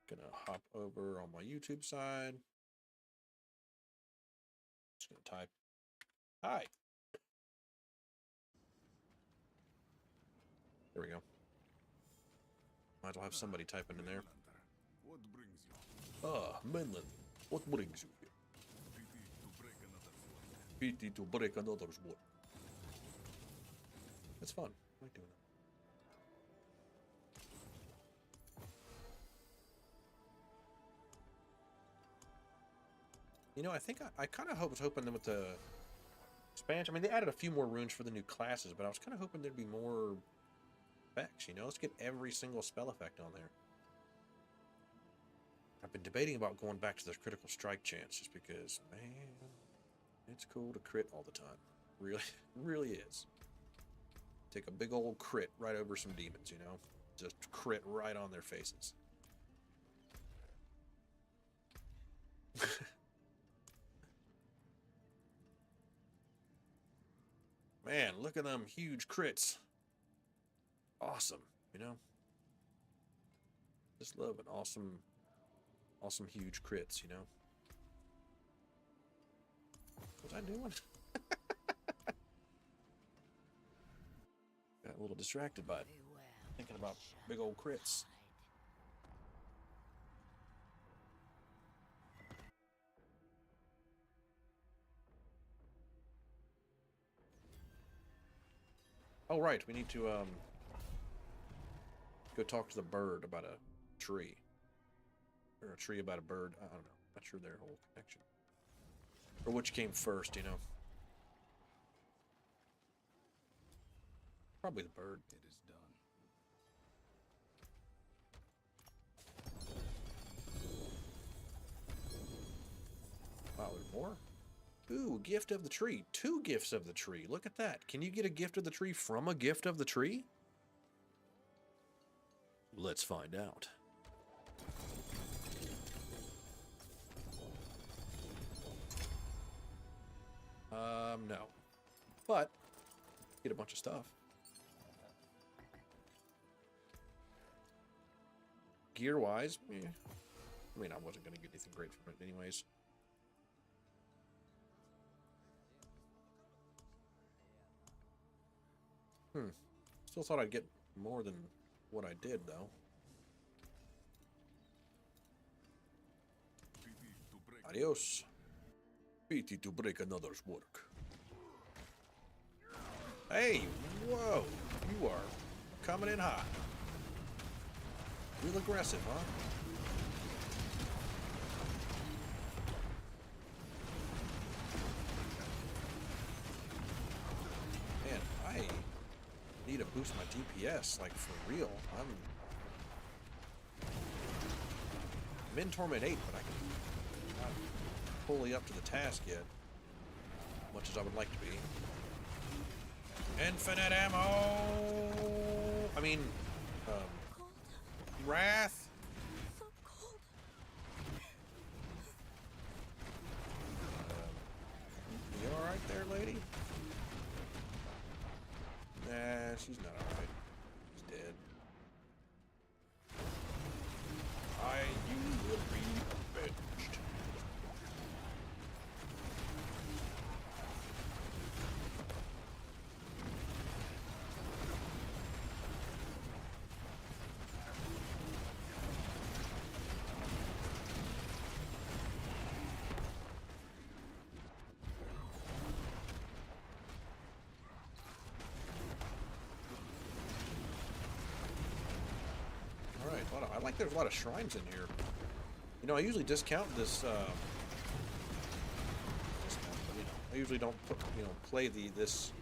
Gonna hop over on my YouTube side. Just gonna type hi. There we go. Might as well have somebody typing in there. What brings you? Mainland. What brings you here? Pity to break another sword. That's fun. I like doing that. You know, I think I kind of was hoping that with the expansion. I mean, they added a few more runes for the new classes, but I was kind of hoping there'd be more effects, you know? Let's get every single spell effect on there. I've been debating about going back to the critical strike chance just because, man, it's cool to crit all the time. Really, really is. Take a big old crit right over some demons, you know? Just crit right on their faces. Man, look at them huge crits. Awesome, you know? Just love an awesome huge crits, you know? What was I doing? Got a little distracted by it. Thinking about big old crits. Oh, right, we need to, go talk to the bird about a tree. Or a tree about a bird. I don't know. Not sure their whole connection. Or which came first, you know. Probably the bird. It is done. Wow, there's more? Ooh, gift of the tree. 2 gifts of the tree. Look at that. Can you get a gift of the tree from a gift of the tree? Let's find out. No. But, get a bunch of stuff. Gear-wise, I mean, I wasn't going to get anything great from it anyways. Still thought I'd get more than what I did, though. Adios. Pity to break another's work. Hey, whoa. You are coming in hot. Real aggressive, huh? Man, I need to boost my DPS, like, for real. I'm in Torment 8, but I can not fully up to the task yet. Much as I would like to be. Infinite ammo! I mean, Wrath? So cold. You alright there, lady? Nah, she's not alright. She's dead. You will be avenged. Alright, I like there's a lot of shrines in here. You know, I usually discount this, I usually don't put, play this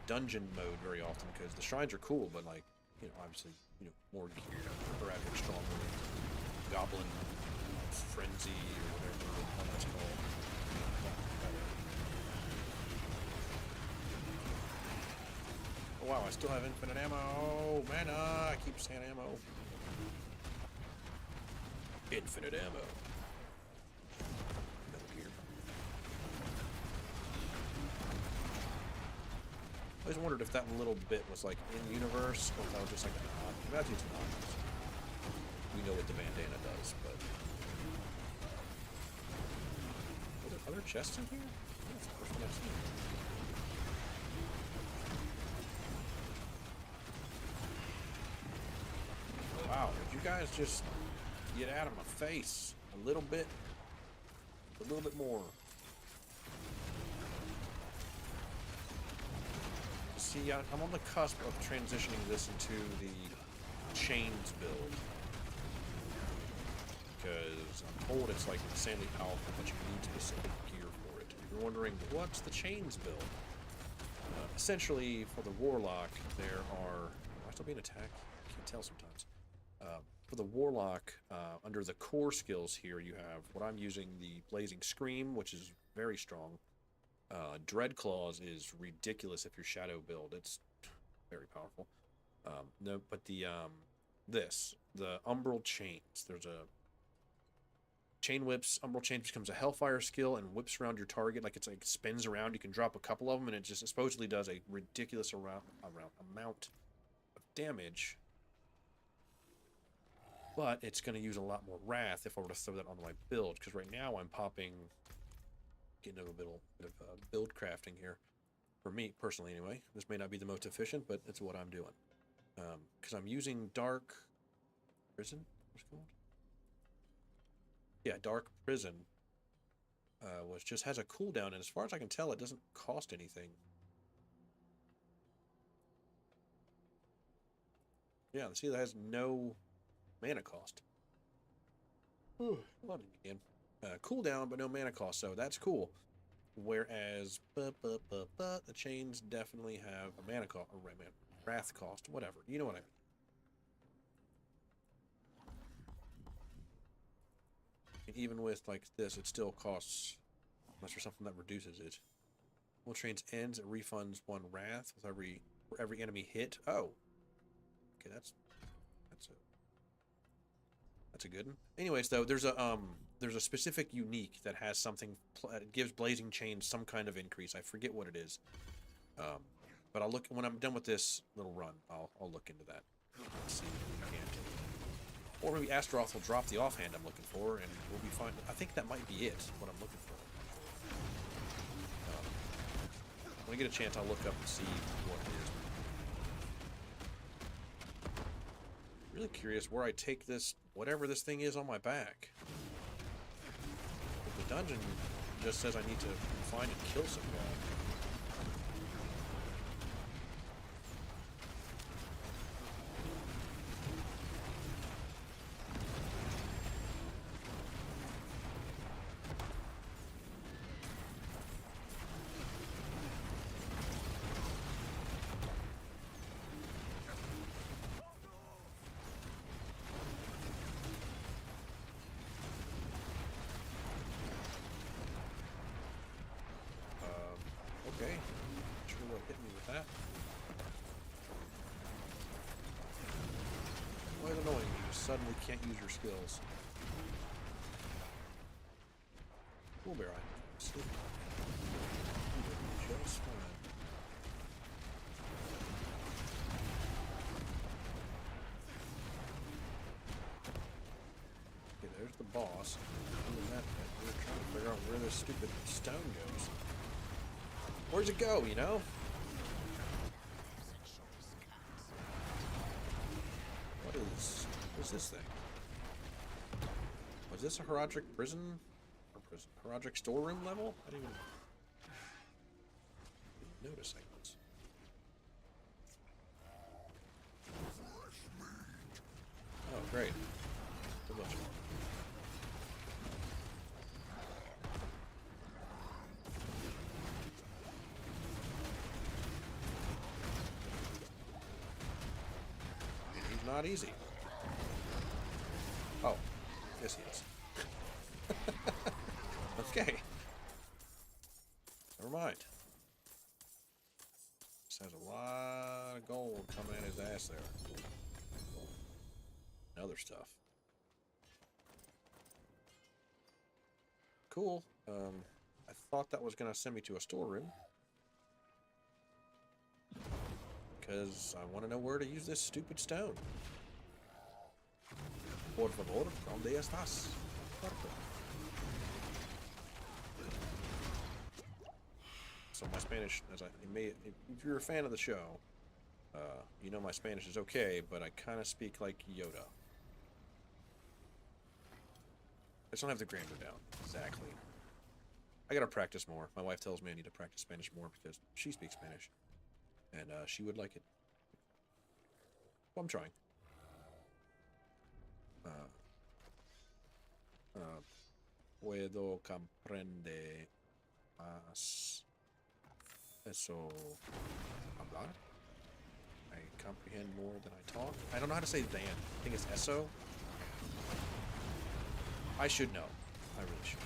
dungeon mode very often because the shrines are cool, but like, obviously, more graphic stronger, goblin frenzy or whatever that's called. Oh wow, I still have infinite ammo. Mana, I keep saying ammo. Infinite ammo. Metal Gear. I always wondered if that little bit was like in universe or if that was just like a nod. Imagine it's not. We know what the bandana does, but are there chests in here? That's the first one I've seen. Wow, did you guys just get out of my face a little bit more? See, I'm on the cusp of transitioning this into the chains build. Because I'm told it's like insanely powerful, but you need specific gear for it. you're wondering, what's the chains build? Essentially, for the warlock, there are... Am I still being attacked? I can't tell sometimes. For the warlock, under the core skills here, you have what I'm using, the Blazing Scream, which is very strong. Dread Claws is ridiculous if you're shadow build. It's very powerful. No, but the Umbral Chains. There's a Chain Whips. Umbral Chains becomes a Hellfire skill and whips around your target like it's like spins around. You can drop a couple of them, and it just supposedly does a ridiculous amount of damage. But it's going to use a lot more Wrath if I were to throw that on my build, because right now I'm popping, getting a bit of build crafting here. For me, personally anyway. This may not be the most efficient, but it's what I'm doing. Because I'm using Dark Prison? What's it called? Yeah, Dark Prison. Which just has a cooldown, and as far as I can tell, it doesn't cost anything. Yeah, see, that has no mana cost. Loading again. Cooldown, but no mana cost, so that's cool. Whereas, the chains definitely have a mana cost, or wrath cost, whatever. You know what I mean. And even with like this, it still costs, unless there's something that reduces it. When chains ends, it refunds 1 wrath with for every enemy hit. Oh, okay, that's a good one. Anyways, though, there's a specific unique that has something. It gives Blazing Chains some kind of increase. I forget what it is. But I'll look when I'm done with this little run. I'll look into that. Let's see if we can't. Or maybe Astaroth will drop the offhand I'm looking for, and we'll be fine. I think that might be it. What I'm looking for. When I get a chance, I'll look up and see what it is. Really curious where I take this, whatever this thing is on my back. But the dungeon just says I need to find and kill some guy. Okay, not sure what hit me with that. Quite annoying, you just suddenly can't use your skills. We'll be right. Sleep. You did just fine. Okay, there's the boss. Other than that, we're trying to figure out where this stupid stone goes. Where's it go, you know? What is this thing? Was this a Herodic prison? Or prison? Herodic storeroom level? I didn't even notice, I guess. Oh, great. Too much more. Not easy. Oh, yes he is. Okay. Never mind. This has a lot of gold coming in his ass there. And other stuff. Cool. I thought that was gonna send me to a storeroom. Because I want to know where to use this stupid stone. Por favor, ¿dónde estás? So my Spanish, if you're a fan of the show, you know my Spanish is okay, but I kind of speak like Yoda. I just don't have the grammar down exactly. I gotta practice more. My wife tells me I need to practice Spanish more because she speaks Spanish. And she would like it. Well, I'm trying. Puedo comprende Eso hablar. I comprehend more than I talk. I don't know how to say than. I think it's eso. I should know. I really should.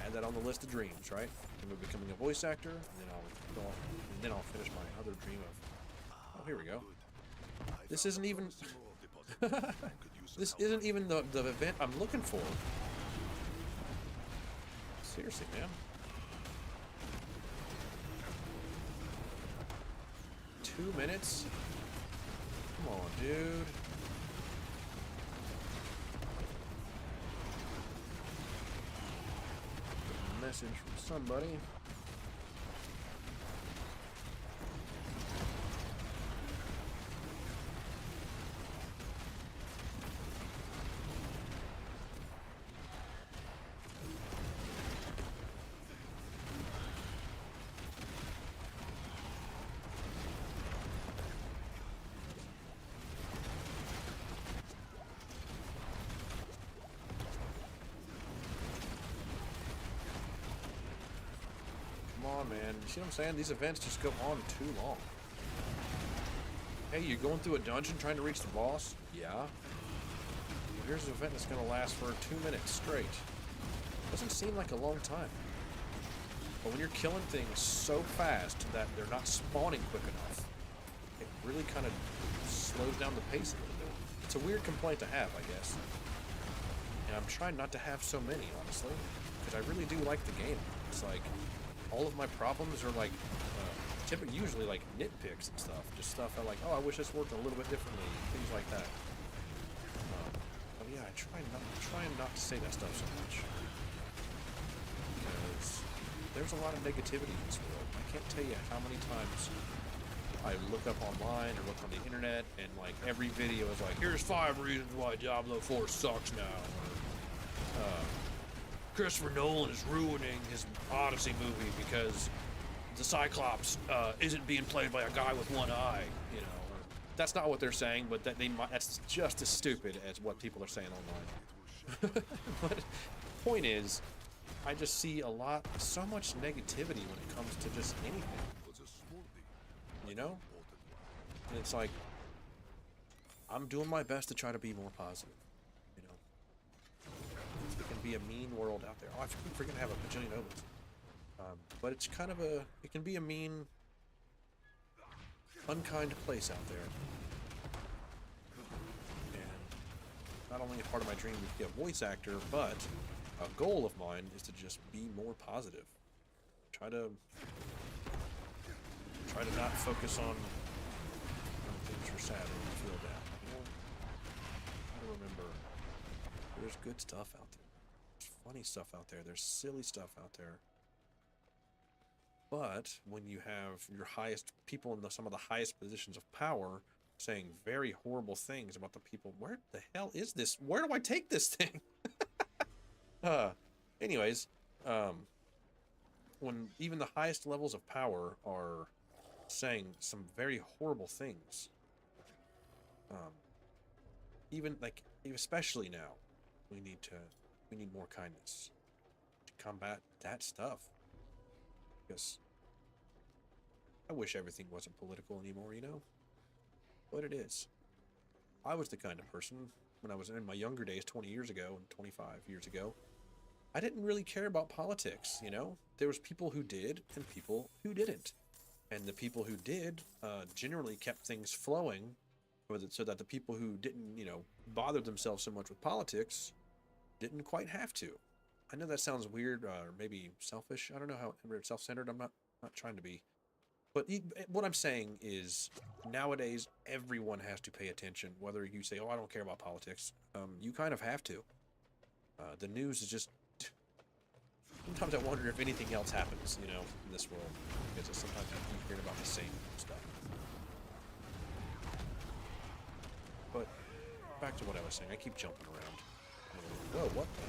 Add that on the list of dreams, right? I'm becoming a voice actor, and then I'll finish my other dream of. Oh, here we go. This isn't even. This isn't even the event I'm looking for. Seriously, man. 2 minutes? Come on, dude. Message from somebody. Come on, man. You see what I'm saying? These events just go on too long. Hey, you're going through a dungeon trying to reach the boss? Yeah. Well, here's an event that's going to last for 2 minutes straight. Doesn't seem like a long time. But when you're killing things so fast that they're not spawning quick enough, it really kind of slows down the pace a little bit. It's a weird complaint to have, I guess. And I'm trying not to have so many, honestly, because I really do like the game. It's like, all of my problems are like, typically usually like nitpicks and stuff. Just stuff I like, oh, I wish this worked a little bit differently, things like that. But yeah, I try not to say that stuff so much. Because there's a lot of negativity in this world. I can't tell you how many times I look up online or look on the internet and like every video is like, here's 5 reasons why Diablo 4 sucks now. Or, Christopher Nolan is ruining his Odyssey movie because the Cyclops isn't being played by a guy with one eye, you know. Or, that's not what they're saying, but that's just as stupid as what people are saying online. But point is, I just see so much negativity when it comes to just anything, you know? And it's like, I'm doing my best to try to be more positive. It can be a mean world out there. Oh, I keep freaking have a bajillion ovals. But it's kind of it can be a mean, unkind place out there. And not only a part of my dream to be a voice actor, but a goal of mine is to just be more positive. Try to not focus on when things are sad or you feel bad. You know? Try to remember there's good stuff out there. There's funny stuff out there. There's silly stuff out there. But when you have your highest people in some of the highest positions of power saying very horrible things about the people, where the hell is this? Where do I take this thing? Anyways, when even the highest levels of power are saying some very horrible things, even like, especially now, we need more kindness to combat that stuff. Because I wish everything wasn't political anymore, you know? But it is. I was the kind of person, when I was in my younger days, 20 years ago and 25 years ago, I didn't really care about politics, you know? There was people who did and people who didn't. And the people who did generally kept things flowing so that the people who didn't, you know, bother themselves so much with politics didn't quite have to. I know that sounds weird or maybe selfish. I don't know how self-centered. I'm not trying to be. But what I'm saying is nowadays everyone has to pay attention. Whether you say, oh, I don't care about politics. You kind of have to. The news is just... Sometimes I wonder if anything else happens, you know, in this world. Because sometimes you keep hearing about the same stuff. But back to what I was saying. I keep jumping around. Whoa, what the...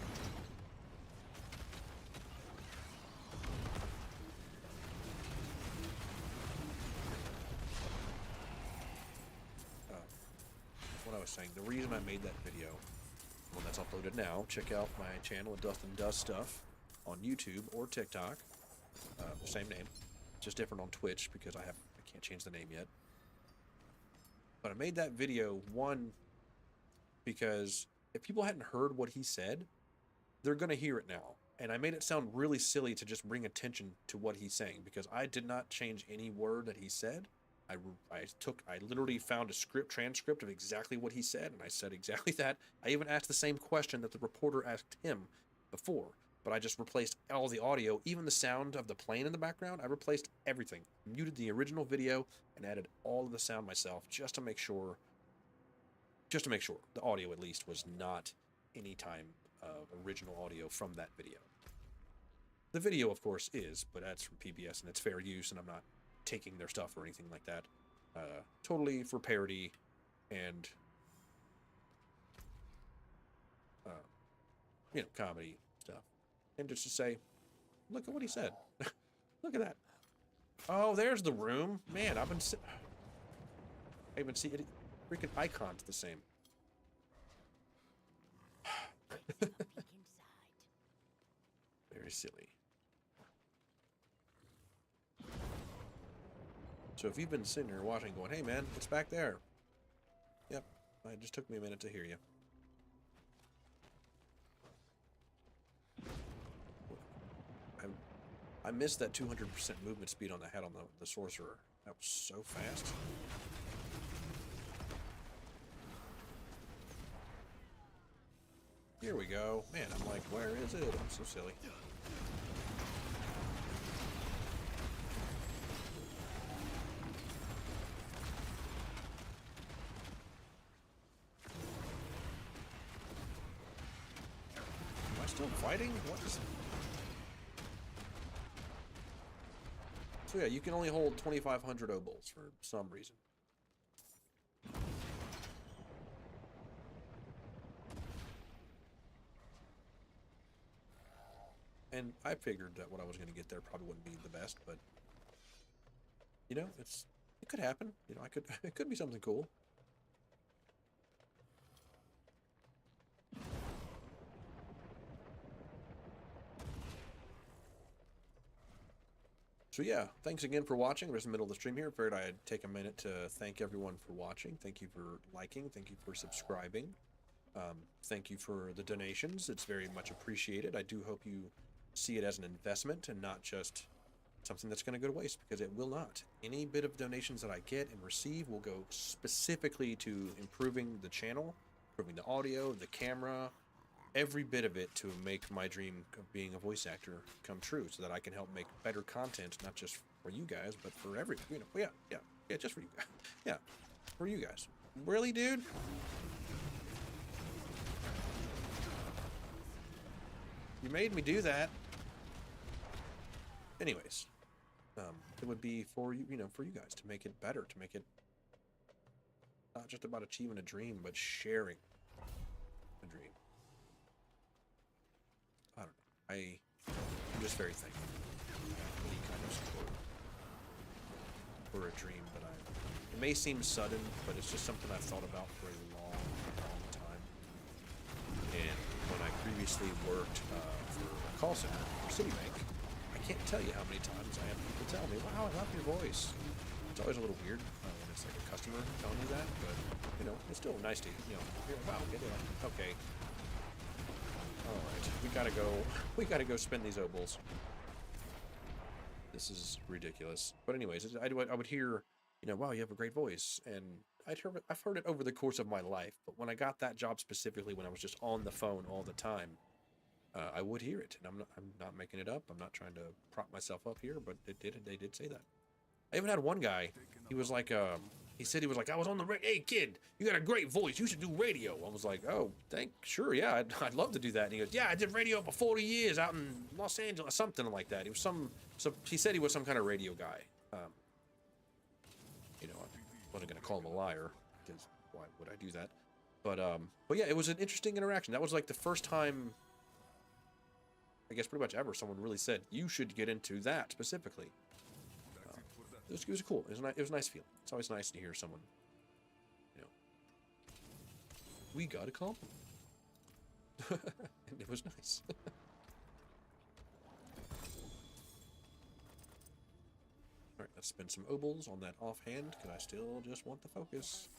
what I was saying, the reason I made that video, one that that's uploaded now. Check out my channel at Dustin Does Stuff on YouTube or TikTok. Same name, just different on Twitch because I can't change the name yet. But I made that video, one, because if people hadn't heard what he said, they're going to hear it now. And I made it sound really silly to just bring attention to what he's saying, because I did not change any word that he said. I literally found a transcript of exactly what he said, and I said exactly that. I even asked the same question that the reporter asked him before, but I just replaced all the audio, even the sound of the plane in the background. I replaced everything, muted the original video, and added all of the sound myself, just to make sure the audio at least was not any time original audio from that video. The video, of course, is, but that's from PBS and it's fair use, and I'm not taking their stuff or anything like that. Totally for parody and comedy stuff. And just to say, look at what he said. Look at that. Oh, there's the room. Man, I even see it. Freaking icon's the same. Very silly. So if you've been sitting here watching going, hey man, it's back there. Yep, it just took me a minute to hear you. I missed that 200% movement speed on the head on the sorcerer. That was so fast. Here we go. Man, I'm like, where is it? I'm so silly. Am I still fighting? What is it? So yeah, you can only hold 2,500 obols for some reason. And I figured that what I was going to get there probably wouldn't be the best, but you know, it could happen. You know, it could be something cool. So yeah, thanks again for watching. We're in the middle of the stream here. I figured I'd take a minute to thank everyone for watching. Thank you for liking. Thank you for subscribing. Thank you for the donations. It's very much appreciated. I do hope you see it as an investment and not just something that's going to go to waste, because it will not. Any bit of donations that I get and receive will go specifically to improving the channel, improving the audio, the camera, every bit of it, to make my dream of being a voice actor come true, so that I can help make better content, not just for you guys, but for every, yeah, just for you guys. Yeah, for you guys. Really, dude? You made me do that. Anyways, it would be for you, for you guys, to make it better, to make it not just about achieving a dream, but sharing a dream. I don't know. I'm just very thankful for any kind of support for a dream that it may seem sudden, but it's just something I've thought about for a long, long time. And when I previously worked for a call center for Citibank, I can't tell you how many times I have people tell me, wow, I love your voice. It's always a little weird when it's like a customer telling you that, but, it's still nice to, hear, wow, get it, okay. All right, we gotta go spend these obols. This is ridiculous. But anyways, I would hear, wow, you have a great voice, and I've heard it over the course of my life. But when I got that job specifically, when I was just on the phone all the time, I would hear it, and I'm not making it up. I'm not trying to prop myself up here, but they did say that. I even had one guy. He was like, he said he was like, I was on the radio. Hey kid, you got a great voice. You should do radio. I was like, oh, sure, yeah, I'd love to do that. And he goes, yeah, I did radio for 40 years out in Los Angeles, something like that. He was he said he was some kind of radio guy. I wasn't gonna call him a liar, because why would I do that? But yeah, it was an interesting interaction. That was like the first time, I guess pretty much ever, someone really said you should get into that specifically. It was cool. It was a nice feeling. It's always nice to hear someone, we got a compliment. And it was nice. Alright, let's spend some obols on that offhand, because I still just want the focus.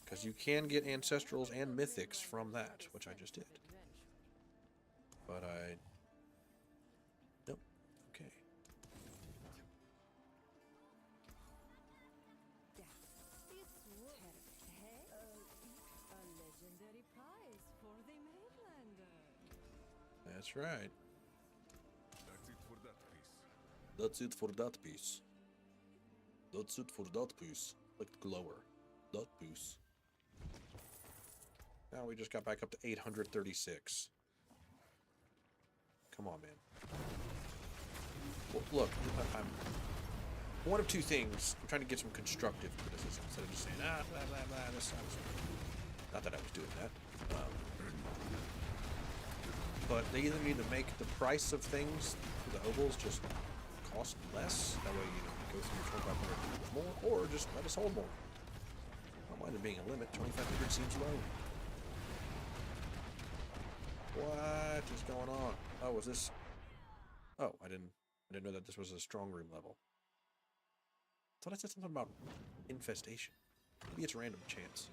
Because you can get Ancestrals and Mythics from that, which I just did. But I... Nope. Okay. That's right. That's it for that piece. That's it for that piece. That's it for that piece. Like the glower. That piece. Now we just got back up to 836. Come on, man. Well, look, I'm one of two things. I'm trying to get some constructive criticism instead of just saying, blah, blah, blah, this sucks. Not that I was doing that. But they either need to make the price of things for the ovals just cost less. That way, you know, you go through 2,500 more, or just let us hold more. I don't mind there being a limit. 2,500 seems low. What is going on? Oh, was this? Oh, I didn't know that this was a strong room level. I thought I said something about infestation. Maybe it's random chance.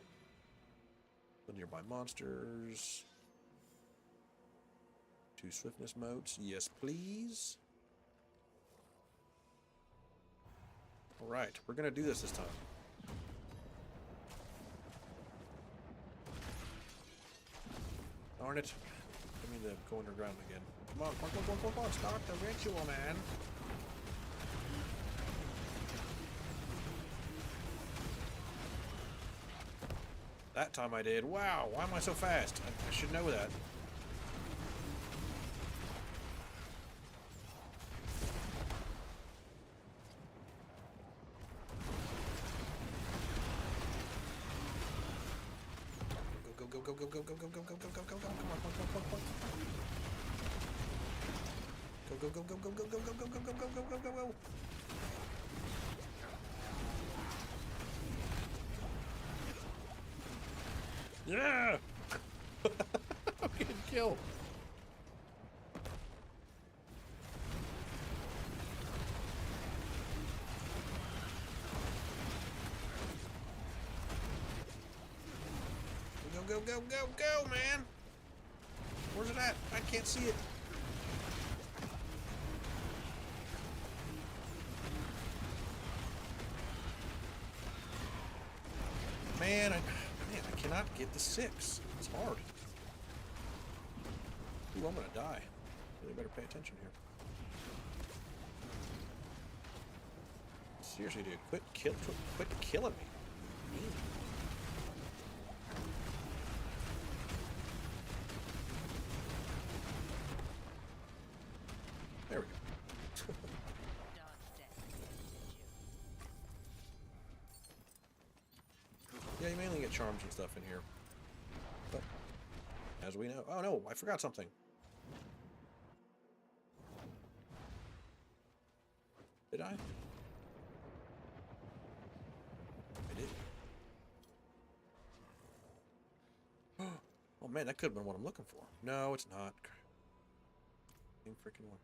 The nearby monsters. 2 swiftness motes. Yes, please. Alright, we're gonna do this time. Darn it. I mean to go underground again. Come on, start the ritual, man. That time I did. Wow, why am I so fast? I should know that. Go. Yeah! I'm getting killed. Go, man! Where's it at? I can't see it. Man, I cannot get the 6. It's hard. Ooh, I'm gonna die. Really better pay attention here. Seriously, dude, quit killing me. Mean. There we go. Yeah, you mainly get charms and stuff in here. But, as we know... Oh, no, I forgot something. Did I? I did. Oh, man, that could have been what I'm looking for. No, it's not. Same freaking one.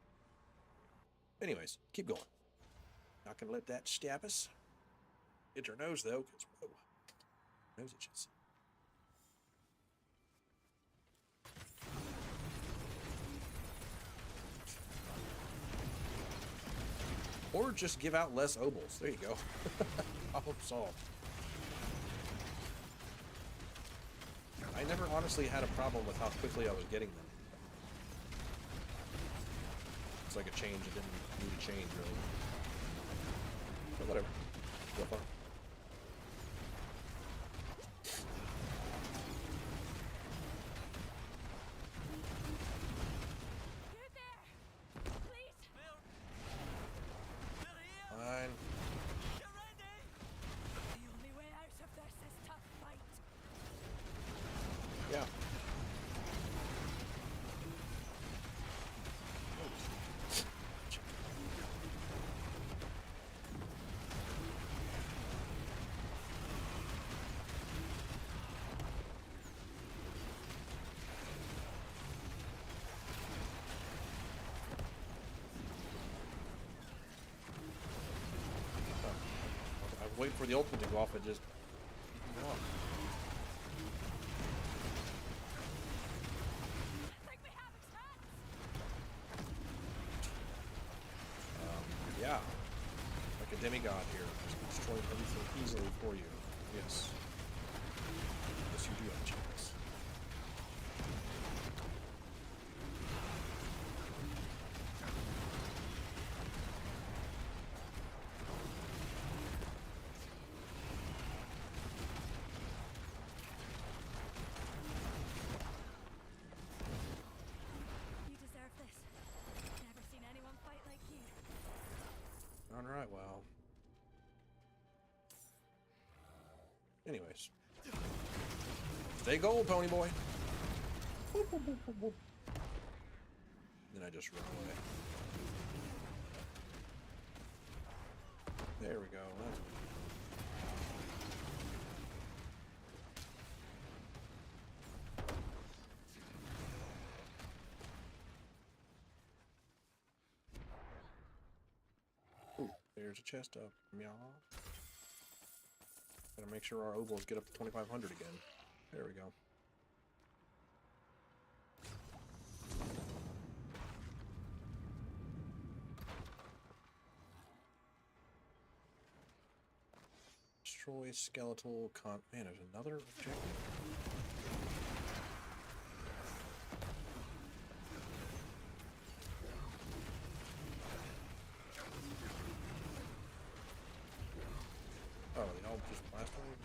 Anyways, keep going. Not gonna let that stab us. Hit your nose, though, because... Whoa. Nose itches. Or just give out less obols. There you go. Problem solved. I never honestly had a problem with how quickly I was getting them. It's like a change. It didn't need a change, really. But whatever. Still fun. Fine. Yeah. wait for the ultimate to go off and just go off. Yeah, like a demigod here, just destroying everything easily for you. Yes. Yes, you do have a chance. You deserve this. Never seen anyone fight like you. Alright, well. Anyways. Stay gold, pony boy. Boop, boop, boop, boop, boop. Then I just run away. There we go. That's ooh, there's a chest up. Meow. Gotta make sure our obols get up to 2,500 again. There we go. Destroy skeletal man, there's another objective. Oh, they all just blast away?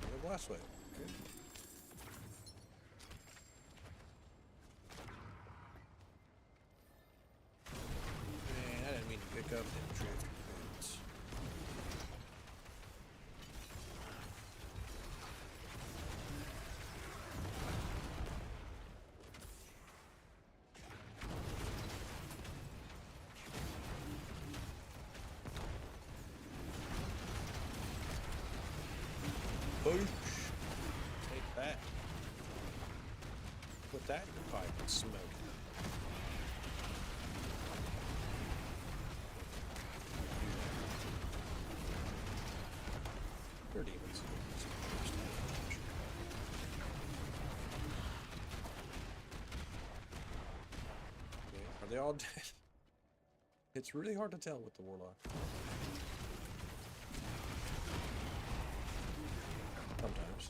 Another blast wave. Okay. Man, I didn't mean to pick up them drift points. Boosh! Take that. Put that in your pipe and smoke it. They're demons. Okay, are they all dead? It's really hard to tell with the warlock. Sometimes.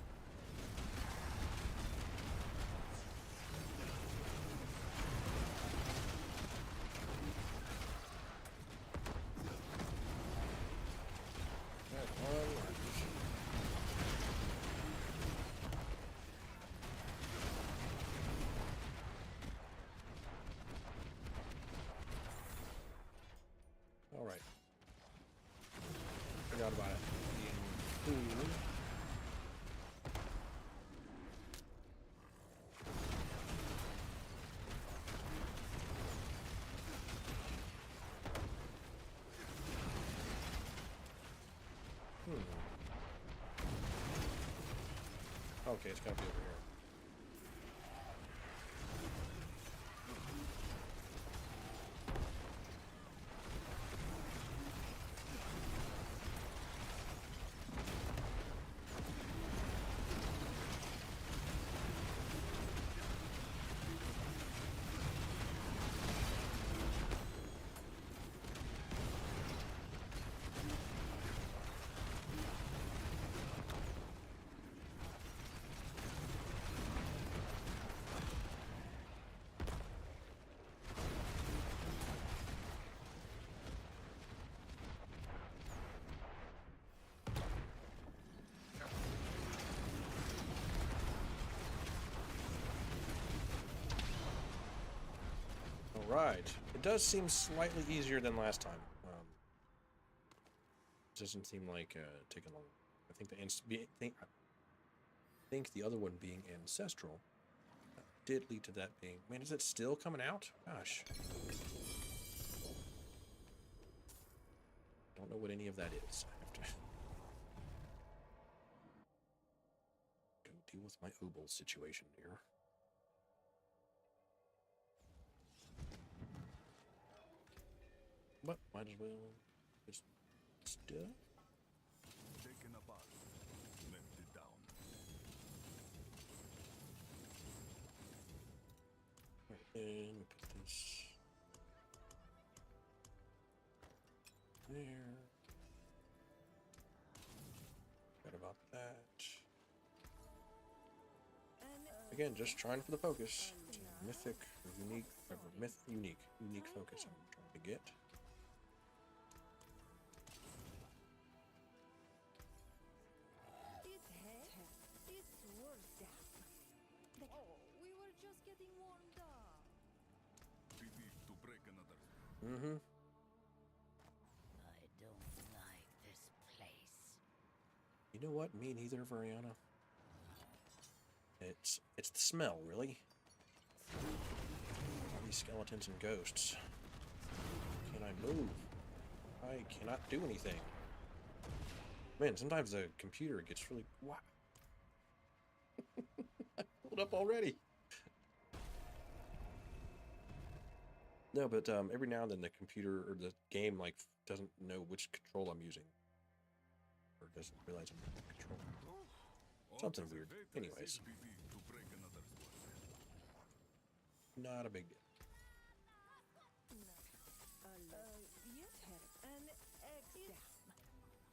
Got one left. All right. Forgot about it. Being cool. Okay, it's gotta be over here. Alright. It does seem slightly easier than last time. It doesn't seem like taking long. I think I think the other one being ancestral did lead to that being. Man, is it still coming out? Gosh. Don't know what any of that is. I have to go deal with my obol situation here. But might as well just stuff. Taken apart. Melted down. Alright, then we put this there. Forgot about that. Again, just trying for the focus. It's a mythic, or unique, whatever. Unique focus I'm trying to get. This works down. Oh, we were just getting warmed up. PP to break another. Mm-hmm. I don't like this place. You know what? Me neither, Variana. It's the smell, really. All these skeletons and ghosts. Can I move? I cannot do anything. Man, sometimes the computer gets really... Wow. I pulled up already. No, but every now and then the computer or the game like doesn't know which control I'm using. Or doesn't realize I'm using control. Something weird. Anyways. PP to break another sword. Not a big deal. Yes, an egg down.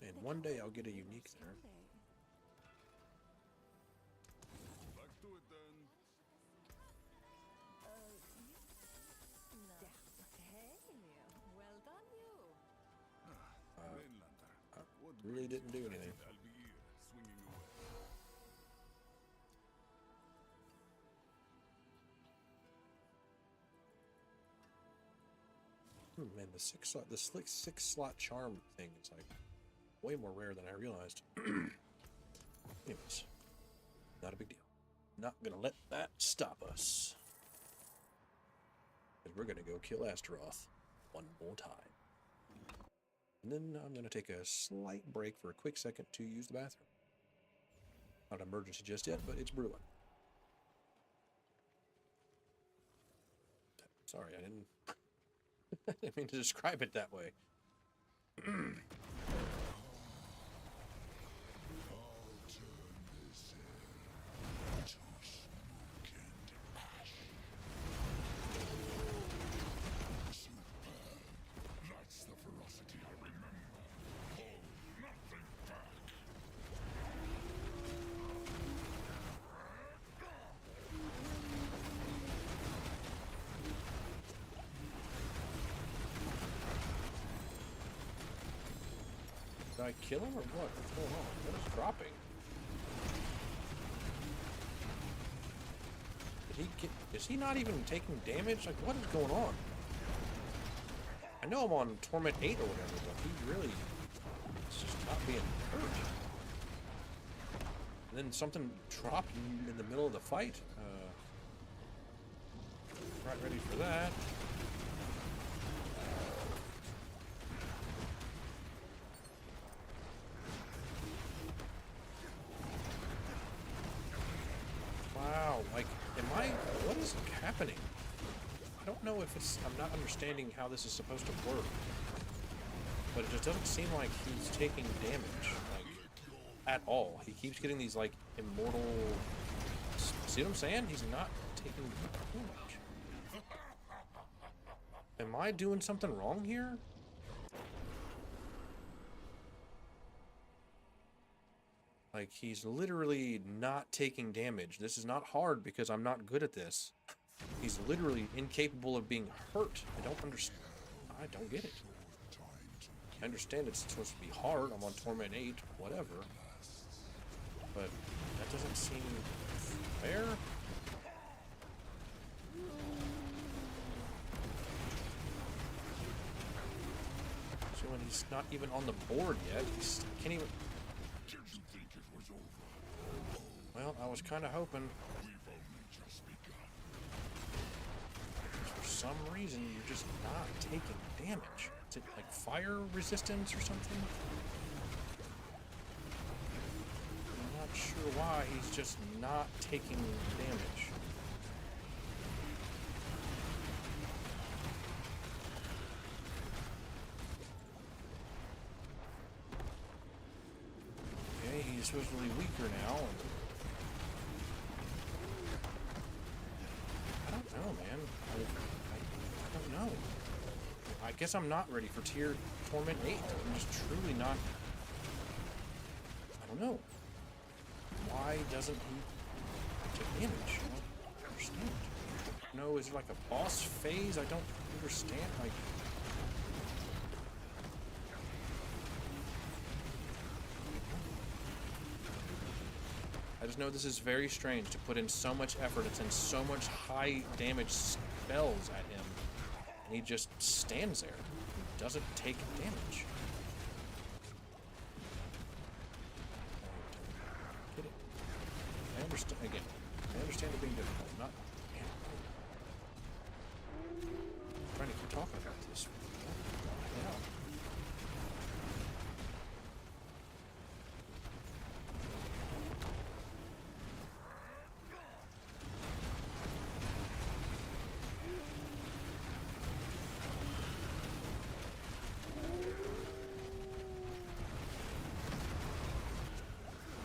And one day I'll get a unique there. Back to it then. Well done, you. Mainlander. What Really brings didn't you do back anything. to Albier, swinging away. Man, the six slot charm thing is like way more rare than I realized. Anyways, not a big deal. Not gonna let that stop us. Because we're gonna go kill Astaroth one more time. And then I'm gonna take a slight break for a quick second to use the bathroom. Not an emergency just yet, but it's brewing. Sorry, I didn't I didn't mean to describe it that way. I'll turn this air to smoke and ash. Superb. That's the ferocity I remember. Hold nothing back. Did I kill him or what? What's going on? What is dropping? Did he get... Is he not even taking damage? Like, what is going on? I know I'm on Torment 8 or whatever, but he really is just not being hurt. And then something dropped in the middle of the fight. Right ready for that. Wow, like, what is happening? I don't know if I'm not understanding how this is supposed to work. But it just doesn't seem like he's taking damage, like, at all. He keeps getting these, like, immortal... See what I'm saying? He's not taking damage. Am I doing something wrong here? Like, he's literally not taking damage. This is not hard because I'm not good at this. He's literally incapable of being hurt. I don't understand. I don't get it. I understand it's supposed to be hard. I'm on Torment 8, whatever. But that doesn't seem fair. So when he's not even on the board yet, he can't even... Didn't think it was over. Well, I was kind of hoping. We've only just begun. For some reason, you're just not taking damage. Is it like fire resistance or something? I'm not sure why he's just not taking damage. supposedly weaker now. And I don't know, man. I don't know. I guess I'm not ready for tier Torment 8. I'm just truly not. I don't know. Why doesn't he take damage? I don't understand. No, is it like a boss phase? I don't understand. Like, I just know this is very strange to put in so much effort and send so much high damage spells at him, and he just stands there and doesn't take damage. Get it? I understand. Again, I understand it being difficult. Not. Man, I'm trying to keep talking about this. What the hell?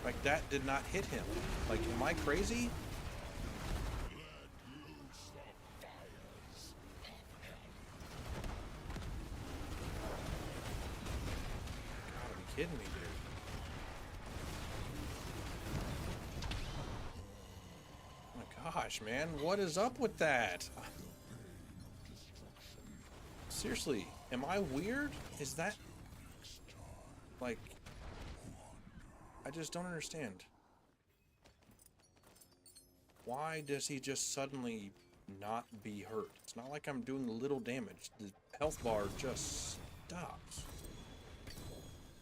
Like, that did not hit him. Like, am I crazy? Gotta be kidding me, dude. Oh my gosh, man. What is up with that? Seriously, am I weird? Is that... like... I just don't understand. Why does he just suddenly not be hurt? It's not like I'm doing little damage. The health bar just stops.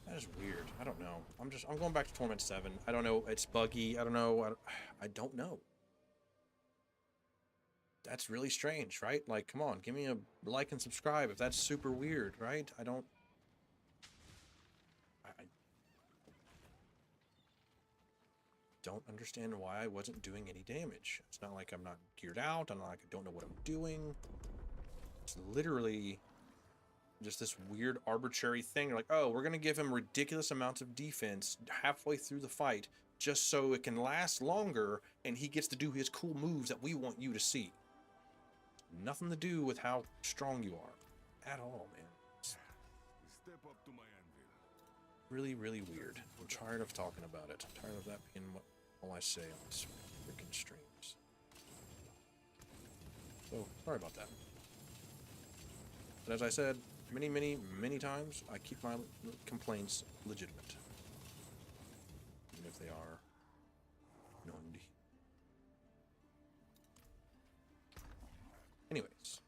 That is weird. I don't know. I'm going back to Torment 7. I don't know. It's buggy. I don't know. I don't know. That's really strange, right? Like, come on, give me a like and subscribe if that's super weird, right? I don't understand why I wasn't doing any damage. It's not like I'm not geared out. I'm not like I don't know what I'm doing. It's literally just this weird arbitrary thing. You're like, oh, we're going to give him ridiculous amounts of defense halfway through the fight just so it can last longer and he gets to do his cool moves that we want you to see. Nothing to do with how strong you are at all, man. It's Step up to my anvil. really, really weird. I'm tired of talking about it. I'm tired of that being what all I say on these freaking streams. So, sorry about that. But as I said many, many, many times, I keep my complaints legitimate. Even if they are non. Anyways.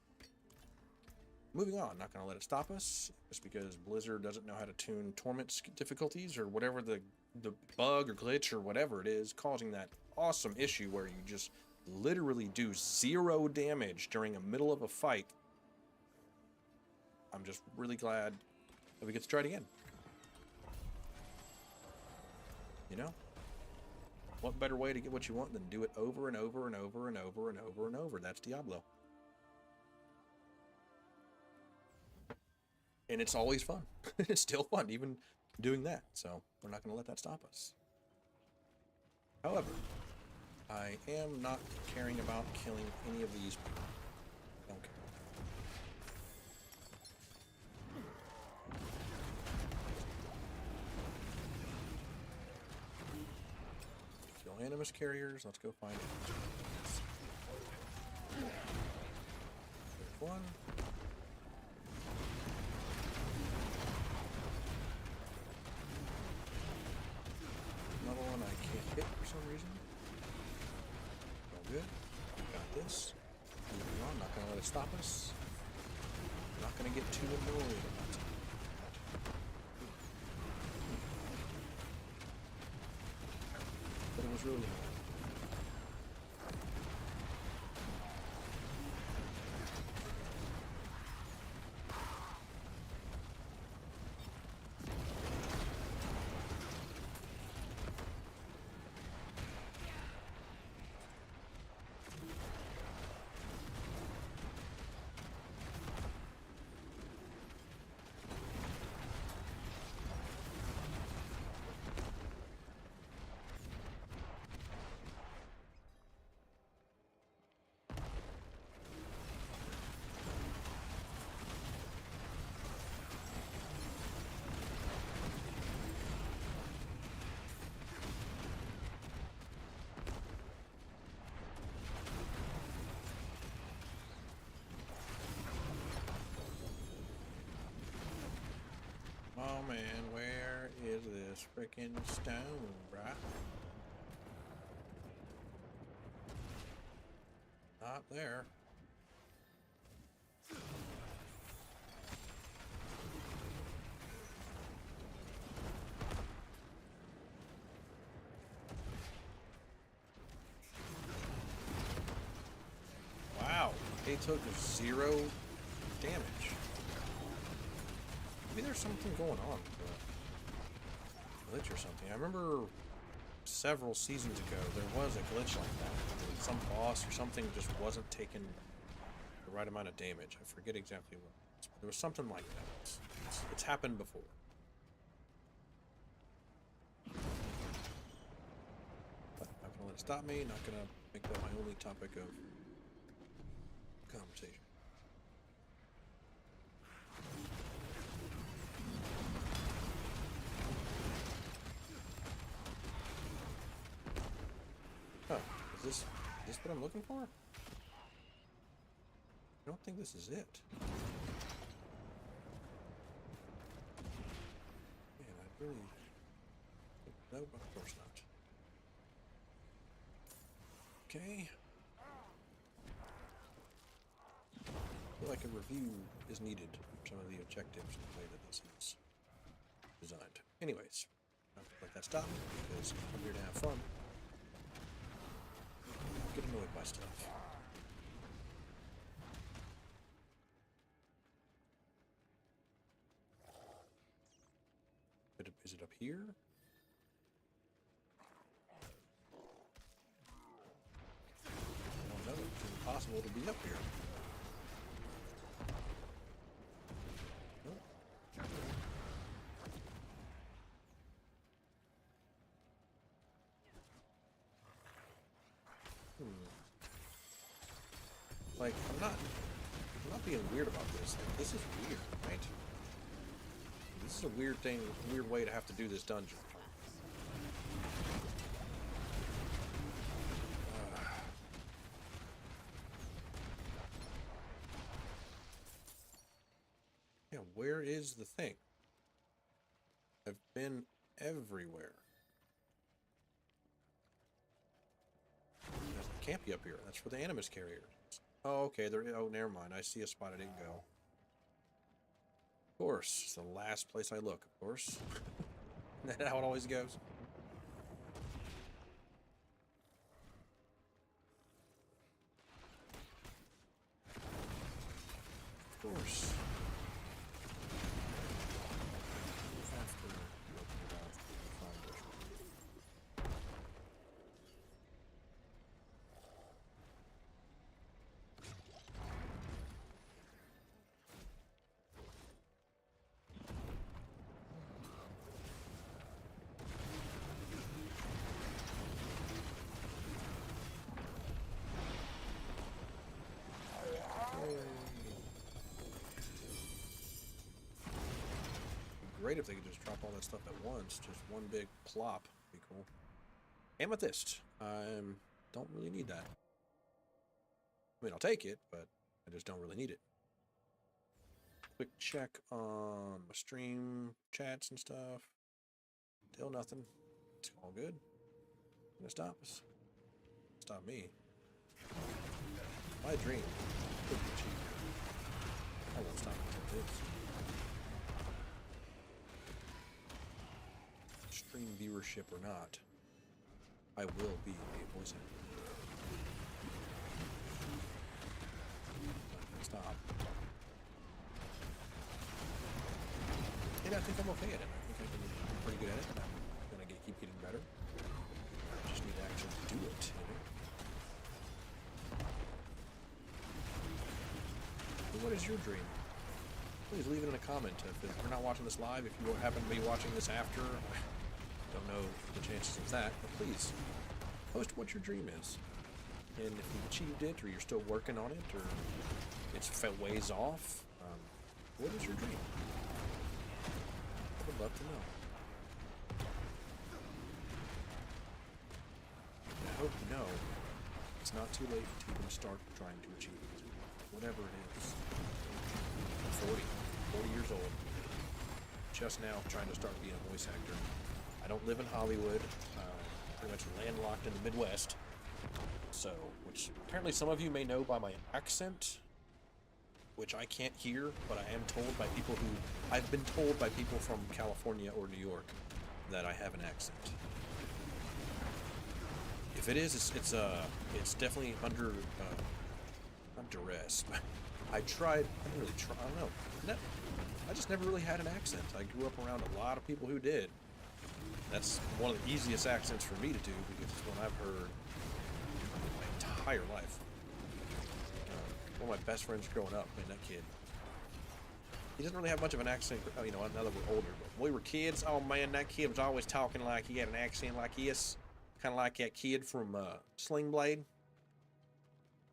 Moving on, not going to let it stop us, just because Blizzard doesn't know how to tune torment difficulties or whatever the bug or glitch or whatever it is causing that awesome issue where you just literally do 0 damage during the middle of a fight. I'm just really glad that we get to try it again. You know? What better way to get what you want than do it over and over and over and over and over and over? That's Diablo. And it's always fun. It's still fun, even doing that. So we're not going to let that stop us. However, I am not caring about killing any of these people. Don't care. Kill animus carriers. Let's go find it. There's one. Another one I can't hit for some reason. All good. Got this. Moving on. Not gonna let it stop us. Not gonna get too annoyed about it. But it was really annoying. this freaking stone, bruh. Not there. Wow, they took 0 damage. Maybe there's something going on with the glitch or something. I remember several seasons ago there was a glitch like that. Some boss or something just wasn't taking the right amount of damage. I forget exactly what. There was something like that. It's happened before. But not gonna let it stop me. Not gonna make that my only topic of conversation. Oh, is this what I'm looking for? I don't think this is it. Man, I really... No, of course not. Okay. I feel like a review is needed for some of the objectives and the way that this is designed. Anyways, I'm not gonna let that stop me because I'm here to have fun. Get annoyed by stuff. Is it up here? Oh no, it's impossible to be up here. Nope. Like, I'm not being weird about this. Like, this is weird, right? This is a weird thing, weird way to have to do this dungeon. Yeah, where is the thing? I've been everywhere. It can't be up here. That's for the animus carriers. Oh, okay. Oh, never mind. I see a spot I didn't go. Of course. It's the last place I look, of course. Isn't that how it always goes? Of course. Great if they could just drop all that stuff at once. Just one big plop. Be cool. Amethyst. I don't really need that. I mean, I'll take it, but I just don't really need it. Quick check on my stream chats and stuff. Still nothing. It's all good. Gonna stop us. Stop me. My dream could be achieved. I won't stop until this. Stream viewership or not, I will be a voice actor. Stop. And I think I'm okay at it. I think I'm pretty good at it, and I'm gonna keep getting better. I just need to actually do it, you know? So what is your dream? Please leave it in a comment. If you're not watching this live, if you happen to be watching this after, don't know the chances of that, but please post what your dream is. And if you've achieved it, or you're still working on it, or it's ways off, what is your dream? I would love to know. And I hope you know it's not too late to even start trying to achieve it. Whatever it is. I'm 40 years old. Just now trying to start being a voice actor. I don't live in Hollywood. Pretty much landlocked in the Midwest. So, which apparently some of you may know by my accent, which I can't hear, but I am told by people who... I've been told by people from California or New York that I have an accent. If it is, it's definitely under, not duress, but I didn't really try, I don't know. I just never really had an accent. I grew up around a lot of people who did. That's one of the easiest accents for me to do, because it's one I've heard my entire life. One of my best friends growing up, man, that kid. He doesn't really have much of an accent, you know, now that we're older, but when we were kids, oh man, that kid was always talking like he had an accent like this. Kind of like that kid from Sling Blade.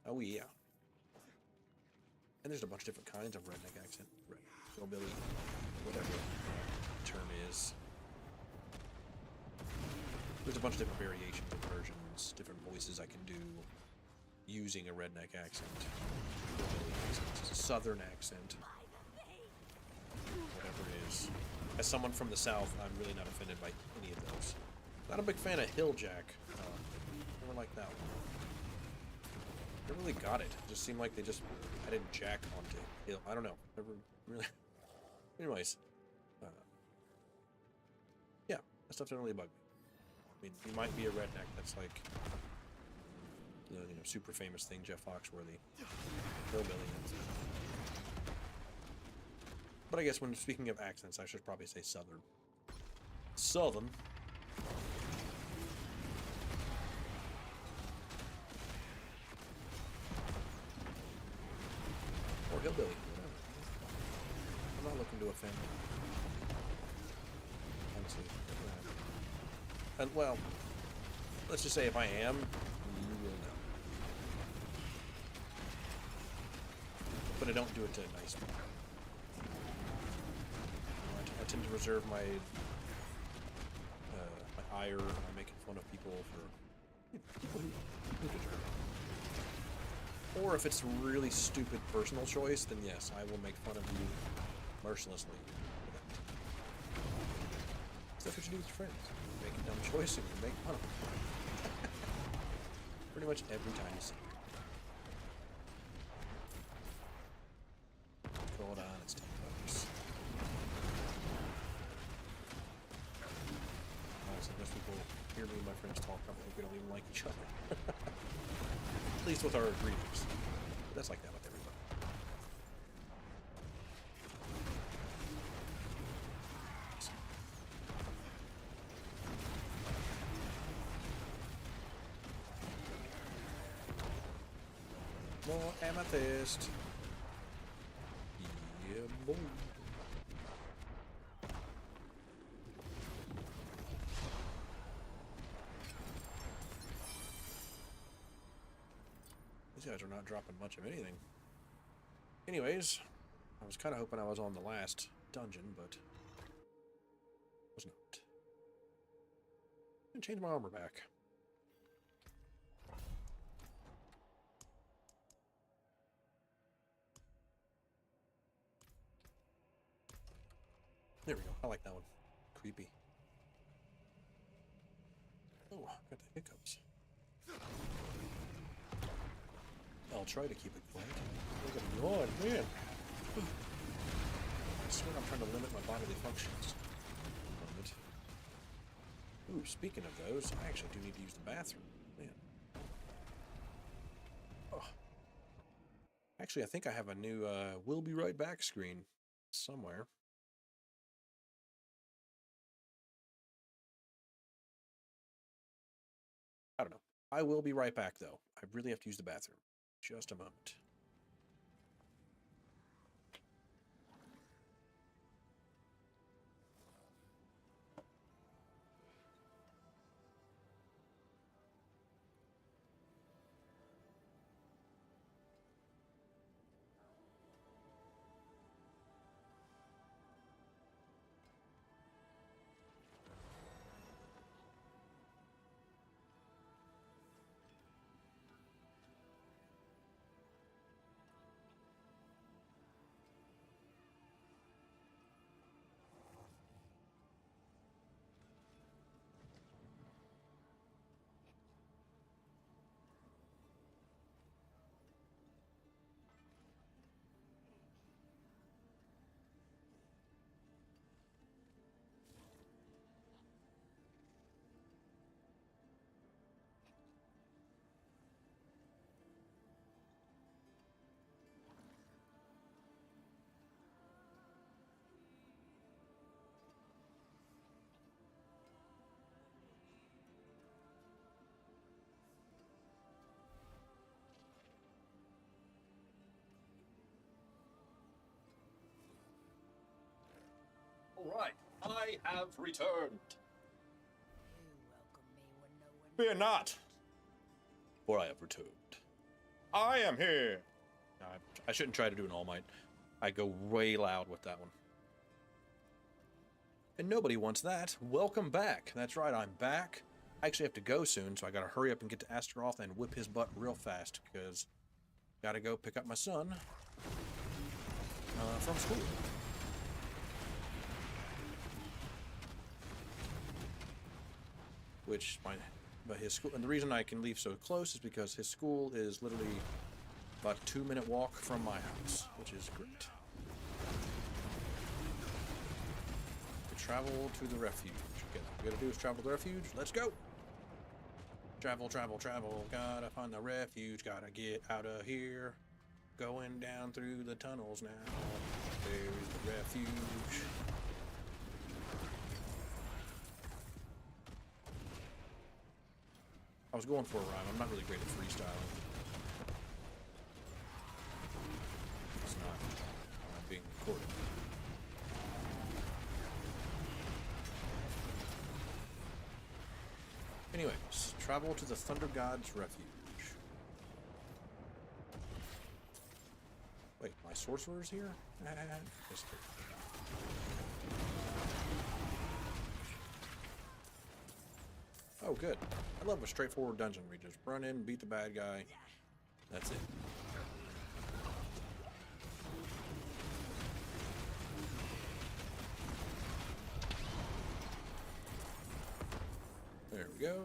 Oh yeah. And there's a bunch of different kinds of redneck accent. Hillbilly, whatever the term is. There's a bunch of different variations and versions, different voices I can do using a redneck accent. Hillbilly accent, southern accent. Whatever it is. As someone from the South, I'm really not offended by any of those. Not a big fan of Hill Jack. Never liked that one. Never really got it. It just seemed like they just added Jack onto Hill. I don't know. Never really. Anyways, yeah, that stuff doesn't really bug me. I mean, you might be a redneck. That's like the super famous thing, Jeff Foxworthy, hillbilly. But I guess when speaking of accents, I should probably say southern. Southern. Or hillbilly. Whatever. I'm not looking to offend. Honestly. And, well, let's just say if I am, you will know. But I don't do it to nice people. I tend to reserve my my ire by making fun of people for people who deserve it. Or if it's a really stupid personal choice, then yes, I will make fun of you mercilessly. That's what you do with your friends. You make a dumb choice and you make fun of them. Pretty much every time you see it. Hold on, it's $10. Honestly, most people hear me and my friends talk, probably think we don't even like each other. At least with our greetings. But that's like that with everybody. More amethyst. Yeah, boy. These guys are not dropping much of anything. Anyways, I was kind of hoping I was on the last dungeon, but was not. I'm gonna change my armor back. There we go. I like that one. Creepy. Oh, got the hiccups. I'll try to keep it quiet. Look at me on, man. I swear I'm trying to limit my bodily functions. Ooh, speaking of those, I actually do need to use the bathroom. Man. Oh. Actually, I think I have a new "We'll be right back" screen somewhere. I don't know. I will be right back, though. I really have to use the bathroom. Just a moment. right, I have returned. You welcome me when no one Fear not, for I have returned. I am here. I shouldn't try to do an All Might. I go way loud with that one. And nobody wants that. Welcome back. That's right, I'm back. I actually have to go soon, so I gotta hurry up and get to Astaroth and whip his butt real fast, because gotta go pick up my son from school. But his school, and the reason I can leave so close is because his school is literally about a 2-minute walk from my house, which is great. To travel to the refuge. Okay, all we gotta do is travel to the refuge. Let's go! Travel, travel, travel. Gotta find the refuge. Gotta get out of here. Going down through the tunnels now. There's the refuge. I was going for a rhyme. I'm not really great at freestyling. It's not being recorded. Anyways, travel to the Thunder God's refuge. Wait, my sorcerer's here? Yes, oh, good. I love a straightforward dungeon where you just run in, beat the bad guy. That's it. There we go.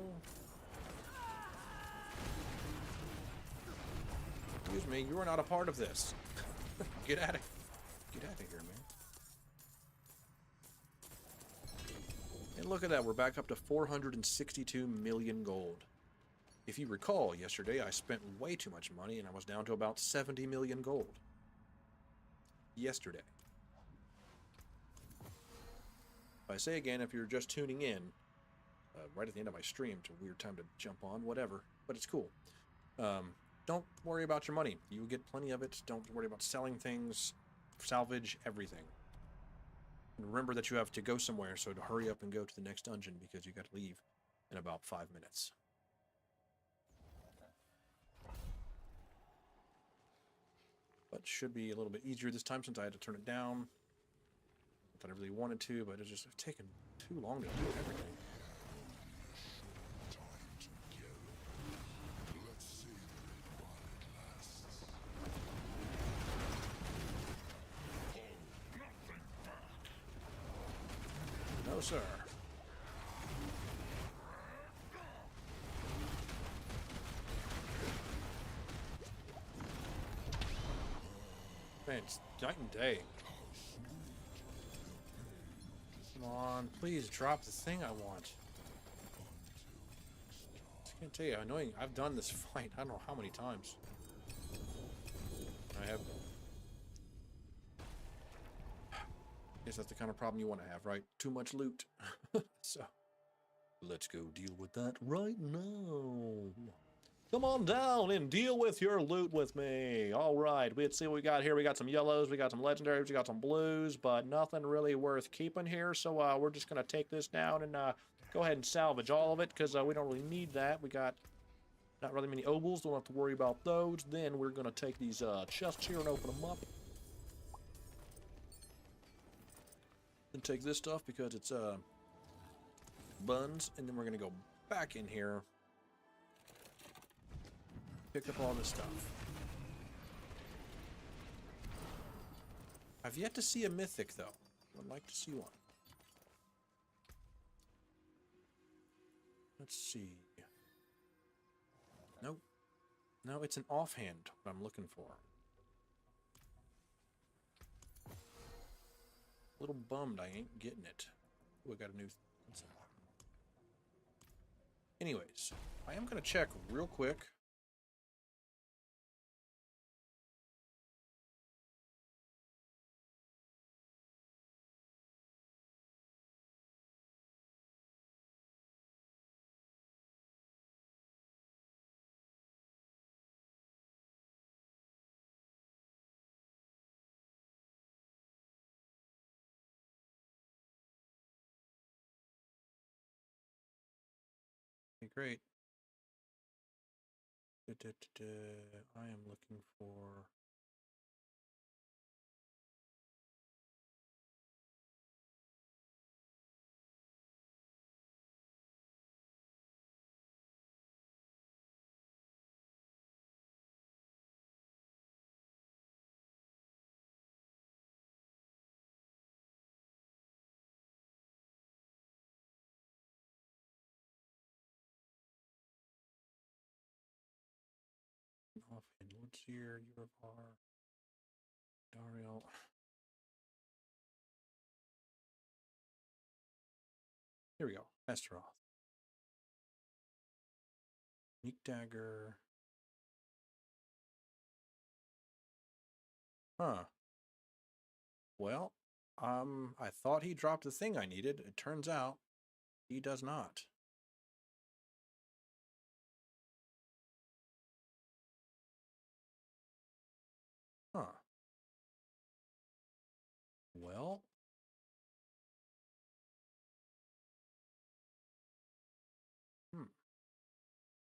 Excuse me, you are not a part of this. Get out of here, man. And look at that, we're back up to 462 million gold. If you recall, yesterday I spent way too much money and I was down to about 70 million gold. Yesterday. I say again, if you're just tuning in, right at the end of my stream, it's a weird time to jump on, whatever, but it's cool. Don't worry about your money. You get plenty of it. Don't worry about selling things, salvage everything. And remember that you have to go somewhere, so to hurry up and go to the next dungeon because you got to leave in about 5 minutes. But should be a little bit easier this time since I had to turn it down. Not that I really wanted to, but it's just taken too long to do everything. No, sir. Man, it's night and day. Come on, please drop the thing I want. I can't tell you how annoying. I've done this fight I don't know how many times. I have. Guess that's the kind of problem you want to have, right? Too much loot. So, let's go deal with that right now. Come on down and deal with your loot with me. All right, let's see what we got here. We got some yellows, we got some legendaries, we got some blues, but nothing really worth keeping here. So we're just going to take this down and go ahead and salvage all of it because we don't really need that. We got not really many obols. Don't have to worry about those. Then we're going to take these chests here and open them up. And take this stuff because it's buns. And then we're going to go back in here. Pick up all this stuff. I've yet to see a mythic, though. I'd like to see one. Let's see. Nope. No, it's an offhand what I'm looking for. A little bummed I ain't getting it. Ooh, I got a new... Anyways, I am going to check real quick. Okay, great. I am looking for. Offhand, Lordseer, Urivar, Dariel. Here we go. Esteroth. Unique Dagger. Huh. Well, I thought he dropped the thing I needed. It turns out he does not. Huh. Well.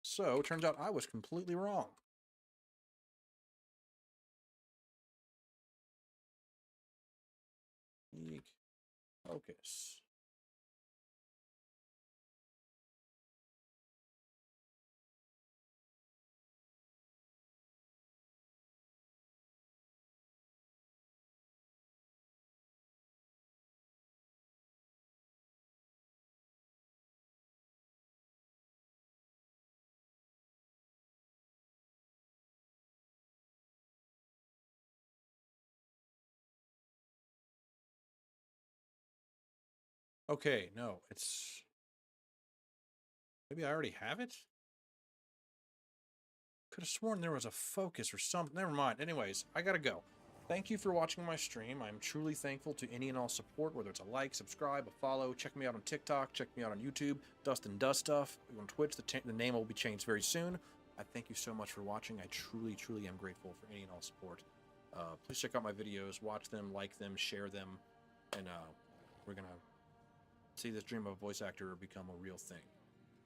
So, turns out I was completely wrong. Unique focus. Okay, no, it's... Maybe I already have it? Could have sworn there was a focus or something. Never mind. Anyways, I gotta go. Thank you for watching my stream. I'm truly thankful to any and all support, whether it's a like, subscribe, a follow. Check me out on TikTok. Check me out on YouTube. Dust and Dust Stuff. On Twitch, the name will be changed very soon. I thank you so much for watching. I truly, truly am grateful for any and all support. Please check out my videos. Watch them, like them, share them. And we're going to see this dream of a voice actor become a real thing.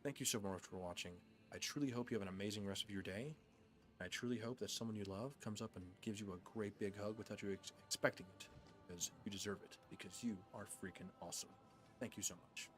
Thank you so much for watching. I truly hope you have an amazing rest of your day. I truly hope that someone you love comes up and gives you a great big hug without you expecting it, because you deserve it, because you are freaking awesome. Thank you so much.